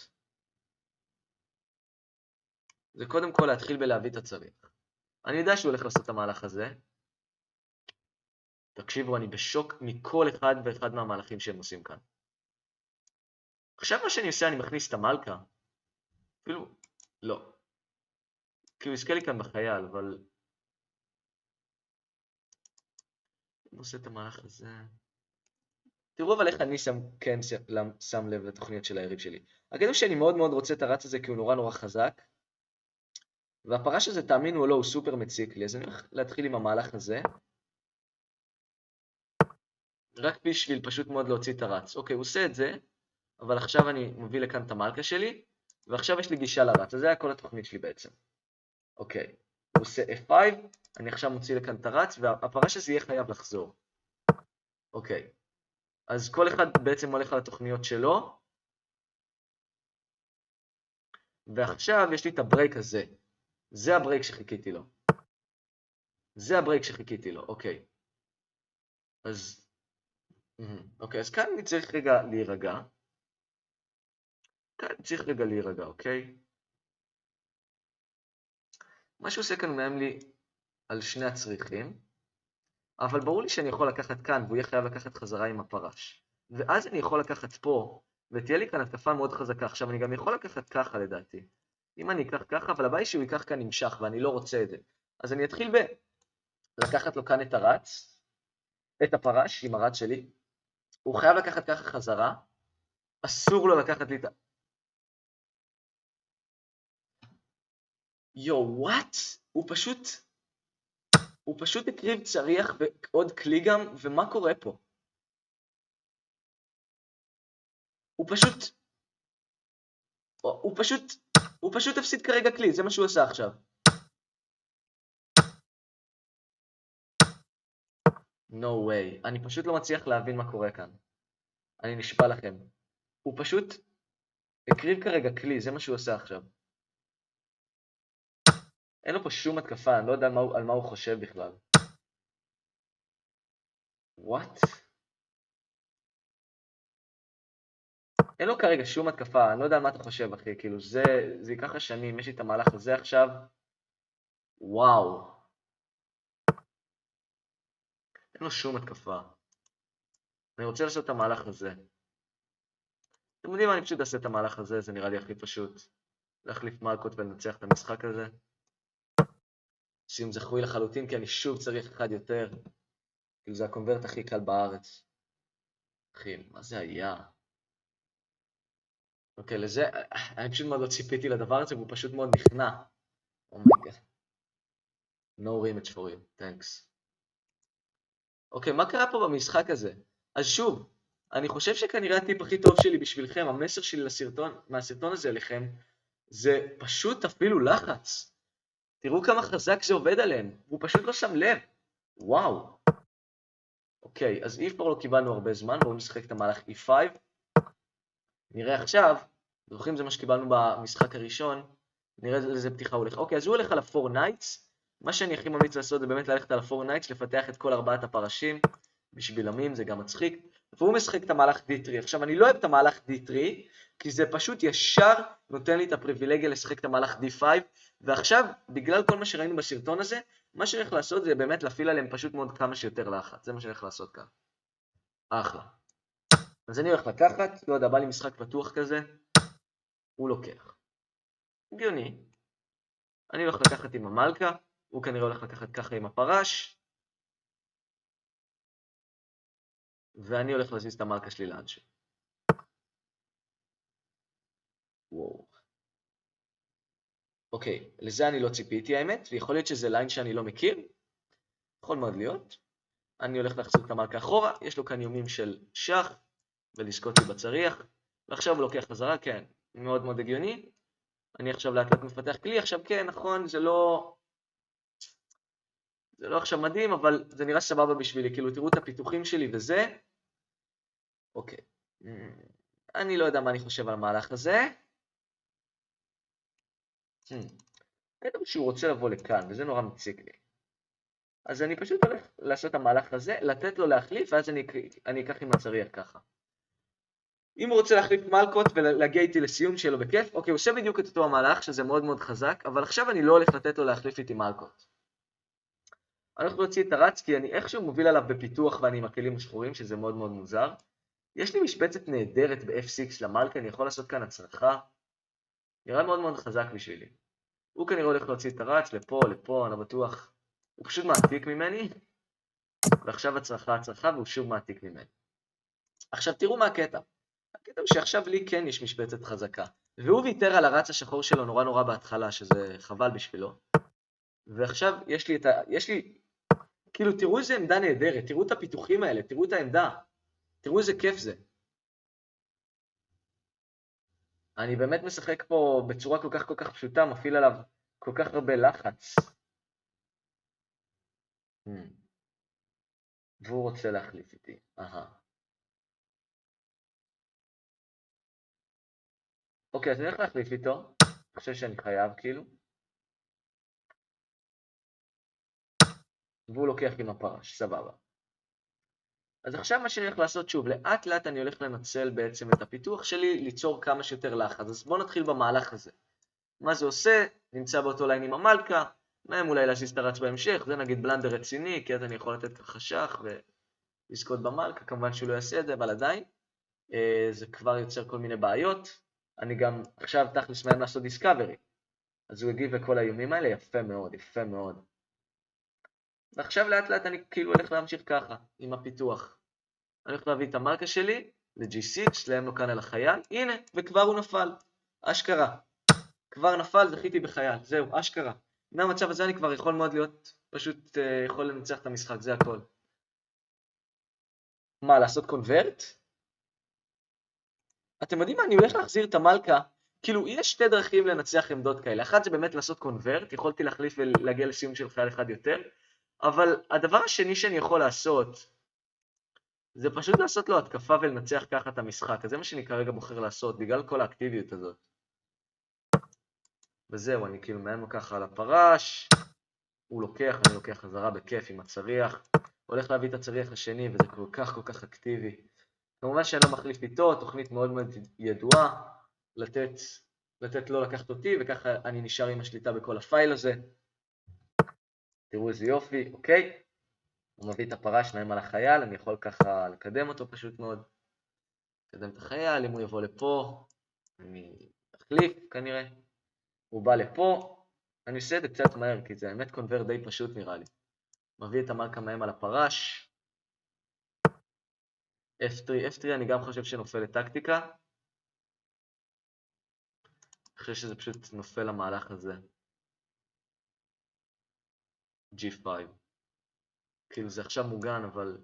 זה קודם כל להתחיל בלהביא את הצריח. אני יודע שהוא הולך לעשות את המהלך הזה. תקשיבו, אני בשוק מכל אחד ואחד מהמהלכים שהם עושים כאן. עכשיו מה שאני עושה, אני מכניס את המלכה. אפילו, לא. כי הוא יזכה לי כאן בחייל, אבל... אני עושה את המהלך הזה. תראו אבל איך אני כן שם לב לתוכניות של היריב שלי. הקטע שאני מאוד מאוד רוצה את הרץ הזה כי הוא נורא נורא חזק. והפרש הזה, תאמינו או לא, הוא סופר מציק לי. אז אני הולך להתחיל עם המהלך הזה. רק בשביל פשוט מאוד להוציא את הרץ. אוקיי, הוא עושה את זה. אבל עכשיו אני מביא לכאן את המלכה שלי. ועכשיו יש לי גישה לרץ. אז זה היה כל התוכנית שלי בעצם. אוקיי. הוא עושה F5. אני עכשיו מוציא לכאן את הרץ. והפרש הזה יהיה חייב לחזור. אוקיי. אז כל אחד בעצם הולך על התוכניות שלו. ועכשיו יש לי את הברייק הזה. זה הברייק שחיכיתי לו. זה הברייק שחיכיתי לו, אוקיי. אז... אוקיי, אז כאן אני צריך רגע להירגע. כאן אני צריך רגע להירגע, אוקיי? מה שעושה כאן הוא מאיים לי על שני הצריכים. אבל ברור לי שאני יכול לקחת כאן, והוא יהיה חייב לקחת חזרה עם הפרש. ואז אני יכול לקחת פה, ותהיה לי כאן התקפה מאוד חזקה. עכשיו אני גם יכול לקחת ככה לדעתי. אם אני אקח ככה, אבל הבעיה שהוא ייקח כאן נמשך, ואני לא רוצה את זה. אז אני אתחיל לקחת לו כאן את הרץ, את הפרש עם הרץ שלי. הוא חייב לקחת ככה חזרה. אסור לו לקחת לי את ה... וואט? הוא פשוט הקריב צריח ועוד כלי גם, ומה קורה פה? הוא פשוט הפסיד כרגע כלי, זה מה שהוא עושה עכשיו. No way, אני פשוט לא מצליח להבין מה קורה כאן. אני נשבע לכם. הוא פשוט הקריב כרגע כלי, זה מה שהוא עושה עכשיו. אין לו פה שום התקפה, אני לא יודע על מה הוא חושב בכלל. What? אין לו כרגע שום התקפה, אני לא יודע על מה אתה חושב, אחי, כאילו, זה ייקח השנים, יש לי את המהלך הזה עכשיו, וואו. אין לו שום התקפה. אני רוצה לעשות את המהלך הזה. אתם יודעים מה, אני פשוט אעשה את המהלך הזה, זה נראה לי הכי פשוט. להחליף מלכות ולנצח את המשחק הזה. סיום זכוי לחלוטין, כי אני שוב צריך אחד יותר. כאילו זה הקונברט הכי קל בארץ. אחי, מה זה היה? אוקיי, לזה, אני פשוט מאוד לא ציפיתי לדבר הזה, והוא פשוט מאוד נכנע. אומייגה. No rematch for you, thanks. אוקיי, מה קרה פה במשחק הזה? אז שוב, אני חושב שכנראה הטיפ הכי טוב שלי בשבילכם, המסר שלי מהסרטון הזה אליכם, זה פשוט אפילו לחץ. תראו כמה חזק זה עובד עליהם, הוא פשוט לא שם לב. וואו. אוקיי, אז E4 לא קיבלנו הרבה זמן, בואו נשחק את המהלך E5. נראה עכשיו, זוכרים זה מה שקיבלנו במשחק הראשון, נראה לזה פתיחה הולך. אוקיי, אז הוא הולך על ה-4 Knights, מה שאני הכי ממליץ לעשות זה באמת ללכת על ה-4 Knights, לפתח את כל 4 הפרשים, בשביל עמים זה גם מצחיק, והוא משחק את המהלך D3. עכשיו אני לא אוהב את המהלך D3, כי זה פשוט ישר נותן לי את הפריבילגיה לשחק את המהלך D5, ועכשיו, בגלל כל מה שראינו בסרטון הזה, מה שאני הולך לעשות זה באמת להפעיל עליהם פשוט מאוד כמה שיותר לחץ, זה מה שאני הולך לעשות כאן. אחלה. אז אני הולך לקחת, לא יודע, בא לי משחק פתוח כזה, הוא לוקח. הגיוני. אני הולך לקחת עם המלכה, הוא כנראה הולך לקחת ככה עם הפרש, ואני הולך להזיז את המלכה שלי לאנשהו. וואו. אוקיי, לזה אני לא ציפיתי האמת, ויכול להיות שזה ליין שאני לא מכיר, יכול מאוד להיות. אני הולך להחזיר את המלכה אחורה, יש לו כאן איומים של שח, ולזכות לי בצריח, ועכשיו הוא לוקח חזרה, כן, מאוד מאוד הגיוני. אני עכשיו לאט לאט מפתח כלי, עכשיו כן, נכון, זה לא עכשיו מדהים, אבל זה נראה סבבה בשבילי, כאילו תראו את הפיתוחים שלי וזה. אוקיי, אני לא יודע מה אני חושב על המהלך הזה. כתוב שהוא רוצה לבוא לכאן, וזה נורא מציג לי. אז אני פשוט הולך לעשות את המהלך הזה, לתת לו להחליף, ואז אני אקח עם הצריח ככה. אם הוא רוצה להחליף מלכות ולהגיע איתי לסיום שיהיה לו בכיף, אוקיי, הוא עושה בדיוק את אותו המהלך, שזה מאוד מאוד חזק, אבל עכשיו אני לא הולך לתת לו להחליף איתי מלכות. אני הולך להוציא את הרץ, כי אני איכשהו מוביל עליו בפיתוח ואני עם הכלים השחורים, שזה מאוד מאוד מוזר. יש לי משבצת נהדרת ב-F6 למלכה, אני יכול לעשות כאן הצרחה. נראה מאוד מאוד חזק בשבילי. הוא כנראה הולך להוציא את הרץ, לפה, אני בטוח. הוא פשוט מעתיק ממני, ועכשיו הצרחה, והוא שוב מעתיק ממני. עכשיו תראו מה הקטע. הקטע הוא שעכשיו לי כן יש משבצת חזקה. והוא ויתר על הרץ השחור שלו נורא בהתחלה, שזה חבל בשבילו. ועכשיו יש לי, כאילו תראו איזה עמדה נהדרת, תראו את הפיתוחים האלה, תראו את העמדה. תראו איזה כיף זה. אני באמת משחק פה בצורה כל כך פשוטה, מפעיל עליו כל כך הרבה לחץ. והוא רוצה להחליף איתי. אוקיי, אז אני הולך להחליף איתו. אני חושב שאני חייב, כאילו. והוא לוקח עם הפרש, סבבה. אז עכשיו מה שאני הולך לעשות שוב, לאט לאט אני הולך לנצל בעצם את הפיתוח שלי, ליצור כמה שיותר לחץ. אז בואו נתחיל במהלך הזה. מה זה עושה? נמצא באותו ליין עם המלכה, מהם אולי להזיז את הרץ בהמשך, זה נגיד בלנדר רציני, כי אז אני יכול לתת ככה שח ולזכות במלכה, כמובן שהוא לא יעשה את זה, אבל עדיין, זה כבר יוצר כל מיני בעיות. אני גם עכשיו תכלס מהם לעשות דיסקאברי, אז הוא הגיב לכל האיומים האלה, יפה מאוד. ועכשיו לאט לאט אני כאילו הולך להמשיך ככה, עם הפיתוח. אני הולך להביא את המלכה שלי ל-G6, להם לו כאן על החייל, הנה, וכבר הוא נפל, אשכרה. כבר נפל, זכיתי בחייל, זהו, אשכרה. מהמצב הזה אני כבר יכול מאוד להיות, פשוט יכול לנצח את המשחק, זה הכל. מה, לעשות קונברט? אתם יודעים מה, אני הולך להחזיר את המלכה, כאילו יש שתי דרכים לנצח עמדות כאלה, אחת זה באמת לעשות קונברט, יכולתי להחליף ולהגיע לסיום של חייל אחד יותר, אבל הדבר השני שאני יכול לעשות, זה פשוט לעשות לו התקפה ולנצח ככה את המשחק, אז זה מה שאני כרגע בוחר לעשות, בגלל כל האקטיביות הזאת. וזהו, אני כאילו מאיים לו ככה על הפרש, הוא לוקח, אני לוקח חזרה בכיף עם הצריח, הולך להביא את הצריח השני, וזה כל כך אקטיבי. כמובן שאני לא מחליף איתו, תוכנית מאוד מאוד ידועה, לתת לו לקחת אותי, וככה אני נשאר עם השליטה בכל הפייל הזה. תראו איזה יופי, אוקיי. הוא מביא את הפרש נעים על החייל, אני יכול ככה לקדם אותו פשוט מאוד. לקדם את החייל, אם הוא יבוא לפה, אני אחליף כנראה. הוא בא לפה, אני עושה את זה קצת מהר, כי זה האמת קונבר די פשוט נראה לי. מביא את המלכה מהם על הפרש. F3 אני גם חושב שנופל לטקטיקה. אני חושב שזה פשוט נופל למהלך הזה. G5. כאילו זה עכשיו מוגן, אבל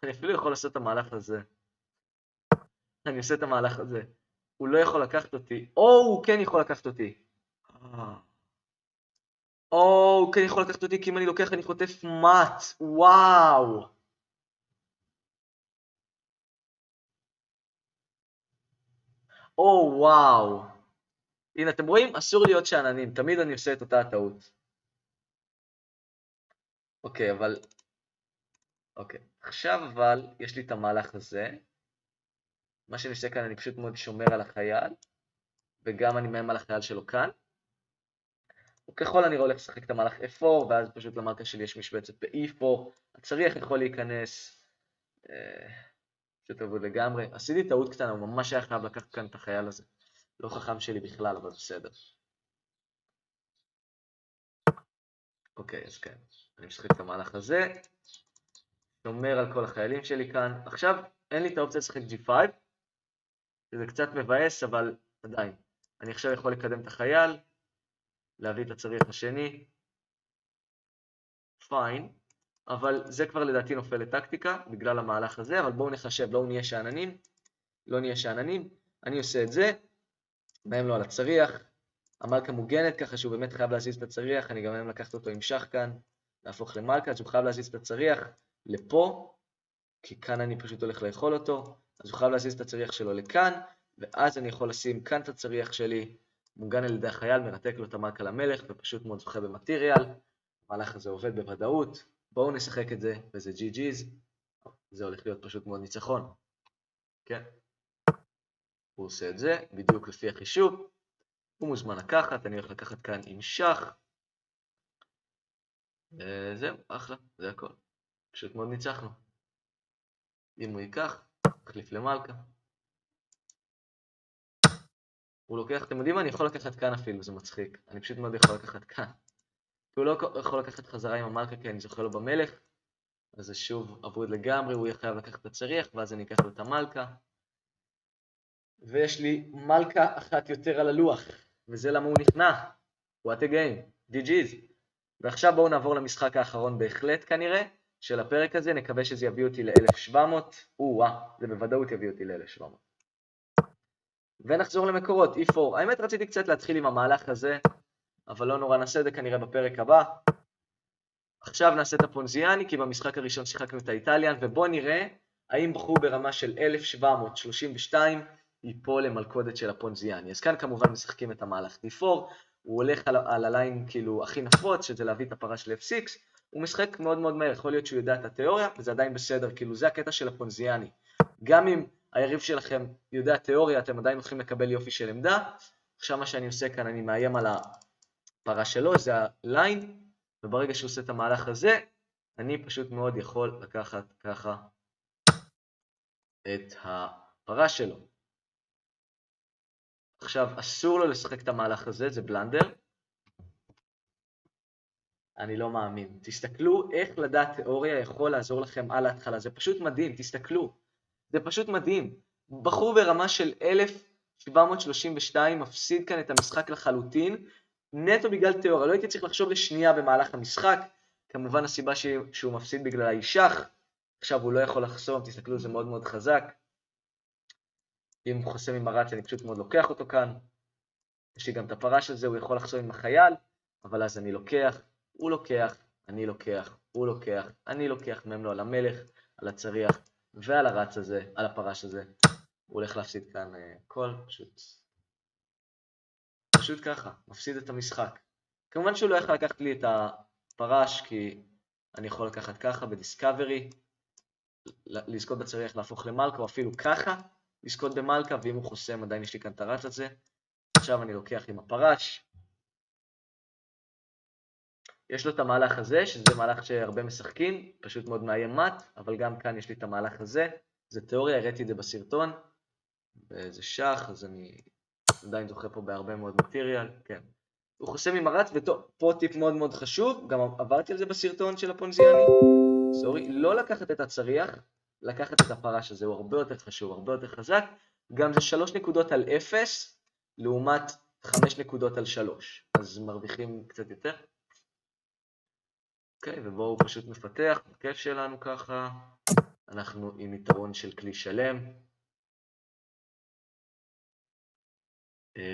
אני אפילו יכול לעשות את המהלך הזה. אני עושה את המהלך הזה. הוא לא יכול לקחת אותי. הוא כן יכול לקחת אותי. הוא כן יכול לקחת אותי, כי אם אני לוקח אני חוטף מת. וואו. וואו. הנה, אתם רואים? אסור להיות שאננים. תמיד אני עושה את אותה הטעות. אוקיי, אבל... אוקיי. עכשיו אבל, יש לי את המהלך הזה. מה שאני עושה כאן, אני פשוט מאוד שומר על החייל. וגם אני מאיים על החייל שלו כאן. וככל אני הולך לשחק את המהלך F4, ואז פשוט למלכה שלי יש משבצת ב-E4. הצריח יכול להיכנס. פשוט עבוד לגמרי. עשיתי טעות קטנה, הוא ממש היה חייב לקחת כאן את החייל הזה. לא חכם שלי בכלל, אבל בסדר. אוקיי, אז כן. אני משחק את המהלך הזה. שומר על כל החיילים שלי כאן. עכשיו, אין לי את האופציה לשחק G5. זה קצת מבאס, אבל עדיין. אני עכשיו יכול לקדם את החייל. להביא את הצריח השני. פיין. אבל זה כבר לדעתי נופל לטקטיקה, בגלל המהלך הזה. אבל בואו נחשב, לא נהיה שאננים. לא נהיה שאננים. אני עושה את זה. מהם לו על הצריח. המלכה מוגנת ככה שהוא באמת חייב להזיז את הצריח. אני גם מהם לקחת אותו עם שח כאן. להפוך למלכה, אז הוא חייב להזיז את הצריח לפה. כי כאן אני פשוט הולך לאכול אותו. אז הוא חייב להזיז את הצריח שלו לכאן. ואז אני יכול לשים כאן את הצריח שלי. מוגן על ידי החייל, מרתק לו את המלכה למלך. ופשוט מאוד זוכה במטריאל. המהלך הזה עובד בוודאות. בואו נשחק את זה, וזה GG's. זה הולך להיות פשוט מאוד ניצחון. כן. הוא עושה את זה, בדיוק לפי החישוב. הוא מוזמן לקחת, אני הולך לקחת כאן עם שח. זהו, אחלה, זה הכל. פשוט מאוד ניצחנו. אם הוא ייקח, תחליף למלכה. הוא לוקח, אתם יודעים מה? אני יכול לקחת כאן אפילו, זה מצחיק. אני פשוט מאוד יכול לקחת כאן. הוא לא יכול לקחת חזרה עם המלכה, כי אני זוכה לו במלך. אז זה שוב אבוד לגמרי, הוא יהיה חייב לקחת את הצריח, ואז אני אקח לו את המלכה. ויש לי מלכה אחת יותר על הלוח, וזה למה הוא נכנע. What a game, GG's. ועכשיו בואו נעבור למשחק האחרון בהחלט כנראה, של הפרק הזה, נקווה שזה יביא אותי ל-1700. זה בוודאות יביא אותי ל-1700. ונחזור למקורות, E4. האמת רציתי קצת להתחיל עם המהלך הזה, אבל לא נורא, נעשה את זה כנראה בפרק הבא. עכשיו נעשה את הפונזיאני, כי במשחק הראשון שיחקנו את האיטליאן, ובואו נראה האם בחור ברמה של 1732 ייפול למלכודת של הפונזיאני. אז כאן כמובן משחקים את המהלך D4, הוא הולך על הליין כאילו הכי נפוץ, שזה להביא את הפרש ל-F6, הוא משחק מאוד מאוד מהר, יכול להיות שהוא יודע את התיאוריה, וזה עדיין בסדר, כאילו זה הקטע של הפונזיאני. גם אם היריב שלכם יודע תיאוריה, אתם עדיין הולכים לקבל יופי של עמדה. עכשיו מה שאני עושה כאן, אני מאיים על הפרש שלו, זה הליין, וברגע שהוא עושה את המהלך הזה, אני פשוט מאוד יכול לקחת ככה את הפרש שלו. עכשיו, אסור לו לשחק את המהלך הזה, זה בלנדר. אני לא מאמין. תסתכלו איך לדעת תיאוריה יכול לעזור לכם על ההתחלה. זה פשוט מדהים, תסתכלו. זה פשוט מדהים. בחור ברמה של 1732 מפסיד כאן את המשחק לחלוטין, נטו בגלל תיאוריה. לא הייתי צריך לחשוב לשנייה במהלך המשחק. כמובן הסיבה שהוא מפסיד בגלל האישך. עכשיו הוא לא יכול לחסום, תסתכלו, זה מאוד מאוד חזק. אם הוא חוסם עם הרץ, אני פשוט מאוד לוקח אותו כאן. יש לי גם את הפרש הזה, הוא יכול לחסום עם החייל, אבל אז אני לוקח, הוא לוקח, אני לוקח, הוא לוקח, אני לוקח, מהם לו על המלך, על הצריח ועל הרץ הזה, על הפרש הזה. הוא הולך להפסיד כאן כל, פשוט ככה, מפסיד את המשחק. כמובן שהוא לא יכול לקחת לי את הפרש, כי אני יכול לקחת ככה בדיסקאברי, לזכות בצריח להפוך למלכה, או אפילו ככה לזכות במלכה, ואם הוא חוסם עדיין יש לי כאן את הרץ הזה. עכשיו אני לוקח עם הפרש. יש לו את המהלך הזה, שזה מהלך שהרבה משחקים, פשוט מאוד מאיים מט, אבל גם כאן יש לי את המהלך הזה. זה תיאוריה, הראיתי את זה בסרטון, וזה שח, אז אני עדיין זוכה פה בהרבה מאוד מטריאל, כן. הוא חוסם עם הרץ, ופה טיפ מאוד מאוד חשוב, גם עברתי על זה בסרטון של הפונזיאני, סורי, לא לקחת את הצריח, לקחת את הפרש הזה, הוא הרבה יותר חשוב, הרבה יותר חזק, גם זה 3 נקודות על 0, לעומת 5 נקודות על 3, אז מרוויחים קצת יותר. אוקיי, ובואו פשוט נפתח, בכיף שלנו ככה, אנחנו עם יתרון של כלי שלם,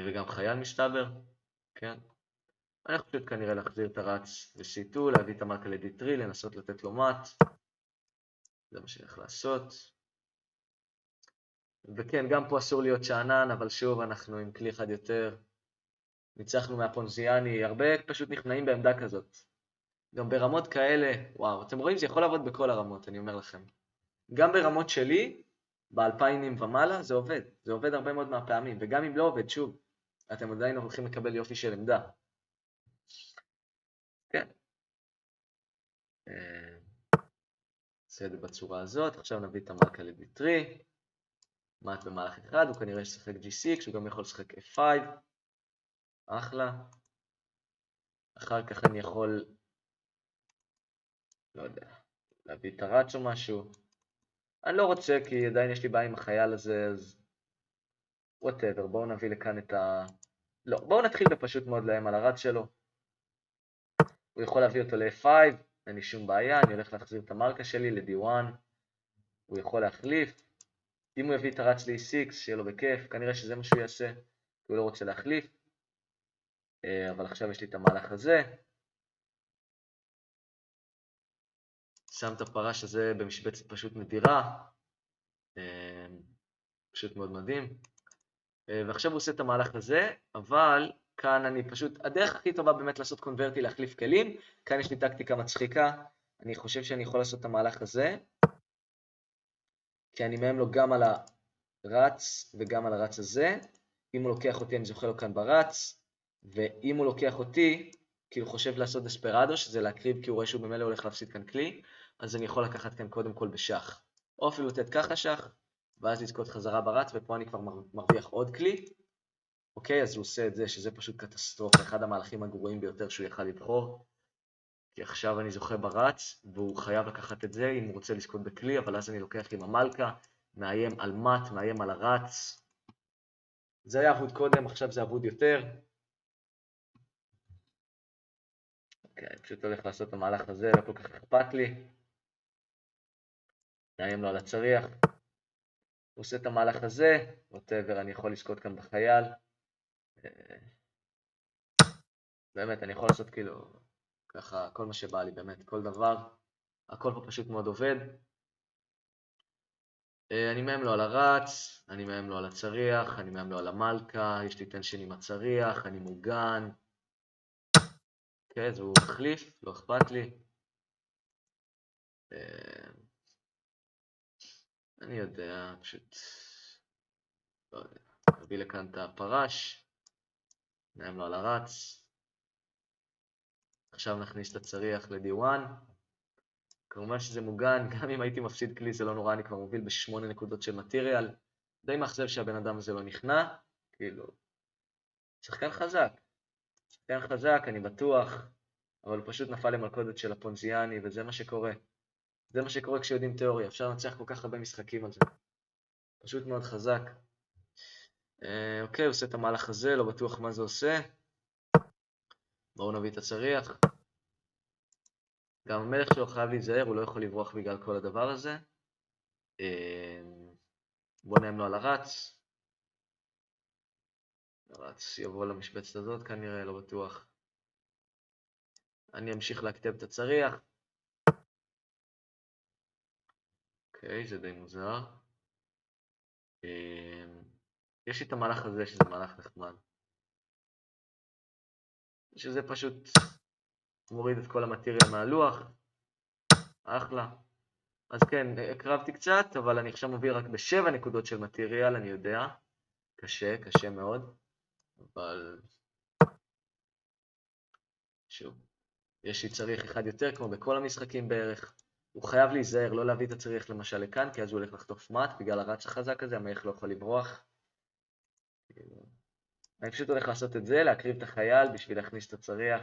וגם חייל מסתבר, כן. אני חושב כנראה להחזיר את הרץ ב-C2, להביא את המלכה ל-D3, לנסות לתת לו מט, זה מה שאני הולך לעשות. וכן, גם פה אסור להיות שענן, אבל שוב אנחנו עם כלי אחד יותר, ניצחנו מהפונזיאני, הרבה פשוט נכנעים בעמדה כזאת. גם ברמות כאלה, וואו, אתם רואים, זה יכול לעבוד בכל הרמות, אני אומר לכם. גם ברמות שלי, ב-2000 ומעלה, זה עובד הרבה מאוד מהפעמים, וגם אם לא עובד, שוב, אתם עדיין הולכים לקבל יופי של עמדה. כן. נעשה את זה בצורה הזאת, עכשיו נביא את המלכה ל-D3, מט במהלך אחד, הוא כנראה ישחק G6, הוא גם יכול לשחק F5, אחלה. אחר כך אני יכול, לא יודע, להביא את הרץ או משהו. אני לא רוצה כי עדיין יש לי בעיה עם החייל הזה, אז whatever, בואו נביא לכאן את ה... לא, בואו נתחיל בפשוט מאוד להם על הרץ שלו. הוא יכול להביא אותו ל-F5, אין לי שום בעיה, אני הולך להחזיר את המלכה שלי ל-D1, הוא יכול להחליף. אם הוא יביא את הרץ ל-E6, שיהיה לו בכיף, כנראה שזה מה שהוא יעשה, כי הוא לא רוצה להחליף. אבל עכשיו יש לי את המהלך הזה. שם את הפרש הזה במשבצת פשוט נדירה. פשוט מאוד מדהים. ועכשיו הוא עושה את המהלך הזה, אבל כאן אני פשוט, הדרך הכי טובה באמת לעשות קונברטי להחליף כלים, כאן יש לי טקטיקה מצחיקה, אני חושב שאני יכול לעשות את המהלך הזה, כי אני מהם לו גם על הרץ וגם על הרץ הזה, אם הוא לוקח אותי אני זוכה לו כאן ברץ, ואם הוא לוקח אותי, כי הוא חושב לעשות דספרדו, שזה להקריב כי הוא רואה שהוא במילא הולך להפסיד כאן כלי, אז אני יכול לקחת כאן קודם כל בשח, או אפילו לתת ככה שח, ואז לזכות חזרה ברץ, ופה אני כבר מרוויח עוד כלי. אוקיי, אז הוא עושה את זה, שזה פשוט קטסטרופה, אחד המהלכים הגרועים ביותר שהוא יכל לבחור. כי עכשיו אני זוכה ברץ, והוא חייב לקחת את זה אם הוא רוצה לזכות בכלי, אבל אז אני לוקח עם המלכה, מאיים על מט, מאיים על הרץ. זה היה עבוד קודם, עכשיו זה עבוד יותר. אוקיי, אני פשוט הולך לעשות את המהלך הזה, לא כל כך אכפת לי. מאיים לו על הצריח. הוא עושה את המהלך הזה, whatever, אני יכול לזכות כאן בחייל. באמת, אני יכול לעשות כאילו, ככה, כל מה שבא לי, באמת, כל דבר. הכל פה פשוט מאוד עובד. אני מהם לו על הרץ, אני מהם לו על הצריח, אני מהם לו על המלכה, יש לי טנשן עם הצריח, אני מוגן. אוקיי, אז הוא מחליף, לא אכפת לי. אני יודע, פשוט, לא יודע, נביא לכאן את הפרש, נעים לו על הרץ. עכשיו נכניס את הצריח ל-D1. כמובן שזה מוגן, גם אם הייתי מפסיד כלי זה לא נורא, אני כבר מוביל ב8 נקודות של מטריאל. די מאכזב שהבן אדם הזה לא נכנע, כאילו, שחקן חזק. שחקן חזק, אני בטוח, אבל הוא פשוט נפל למלכודת של הפונזיאני, וזה מה שקורה. זה מה שקורה כשיודעים תיאוריה, אפשר לנצח כל כך הרבה משחקים על זה. פשוט מאוד חזק. אוקיי, הוא עושה את המהלך הזה, לא בטוח מה זה עושה. בואו נביא את הצריח. גם המלך שלו חייב להיזהר, הוא לא יכול לברוח בגלל כל הדבר הזה. בואו נעים לו על הרץ. הרץ יבוא למשבצת הזאת כנראה, לא בטוח. אני אמשיך להכתב את הצריח. אוקיי, זה די מוזר. יש לי את המהלך הזה שזה מהלך נחמד. שזה פשוט מוריד את כל המטריאל מהלוח. אחלה. אז כן, הקרבתי קצת, אבל אני עכשיו מוביל רק ב7 נקודות של מטריאל, אני יודע. קשה, קשה מאוד. אבל שוב, יש לי צריך אחד יותר, כמו בכל המשחקים בערך. הוא חייב להיזהר, לא להביא את הצריך למשל לכאן, כי אז הוא הולך לחטוף מט, בגלל הרץ החזק הזה, המלך לא יכול לברוח. אני פשוט הולך לעשות את זה, להקריב את החייל בשביל להכניס את הצריח.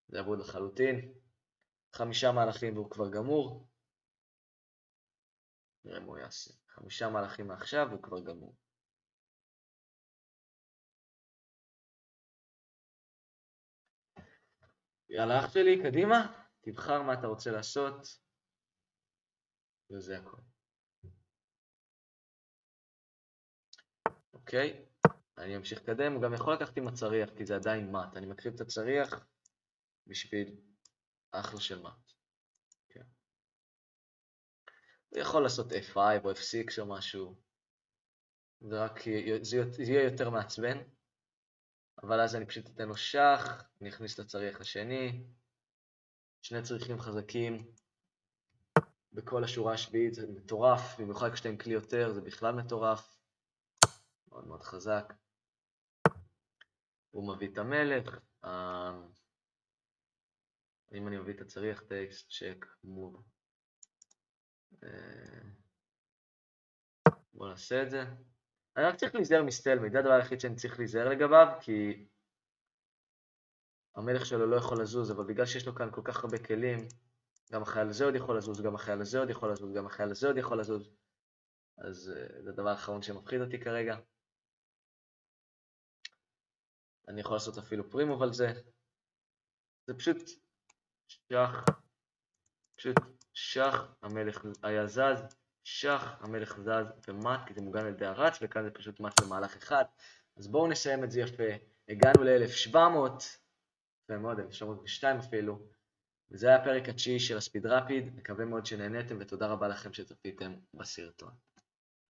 זה עבוד לחלוטין. 5 מהלכים והוא כבר גמור. נראה מה הוא יעשה. 5 מהלכים מעכשיו והוא כבר גמור. יאללה אח שלי, קדימה, תבחר מה אתה רוצה לעשות. וזה הכל. אוקיי, אני אמשיך לקדם, הוא גם יכול לקחת עם הצריח, כי זה עדיין מט. אני מקריב את הצריח בשביל אחלה של מט. כן. הוא יכול לעשות F5 או F6 או משהו. זה רק יהיה יותר מעצבן. אבל אז אני פשוט אתן לו שח, אני אכניס את הצריח השני. 2 צריכים חזקים בכל השורה השביעית, זה מטורף, במיוחד כשאתה עם כלי יותר, זה בכלל מטורף. מאוד מאוד חזק. הוא מביא את המלך. אם אני מביא את הצריח, טקסט, צ'ק, מוב. בואו נעשה את זה. אני רק צריך להיזהר מסטלמייט, זה הדבר היחיד שאני צריך להיזהר לגביו, כי המלך שלו לא יכול לזוז, אבל בגלל שיש לו כאן כל כך הרבה כלים, גם החייל הזה עוד יכול לזוז, גם החייל הזה עוד יכול לזוז, גם החייל הזה עוד יכול לזוז. אז זה הדבר האחרון שמפחיד אותי כרגע. אני יכול לעשות אפילו פרימוב על זה. זה פשוט שח, המלך היה זז, שח, המלך זז ומט, כי זה מוגן על ידי הרץ, וכאן זה פשוט מט במהלך אחד. אז בואו נסיים את זה יפה. הגענו ל-1700, ומאוד, 1702 אפילו. וזה היה הפרק התשיעי של הספיד רפיד. מקווה מאוד שנהניתם, ותודה רבה לכם שצפיתם בסרטון.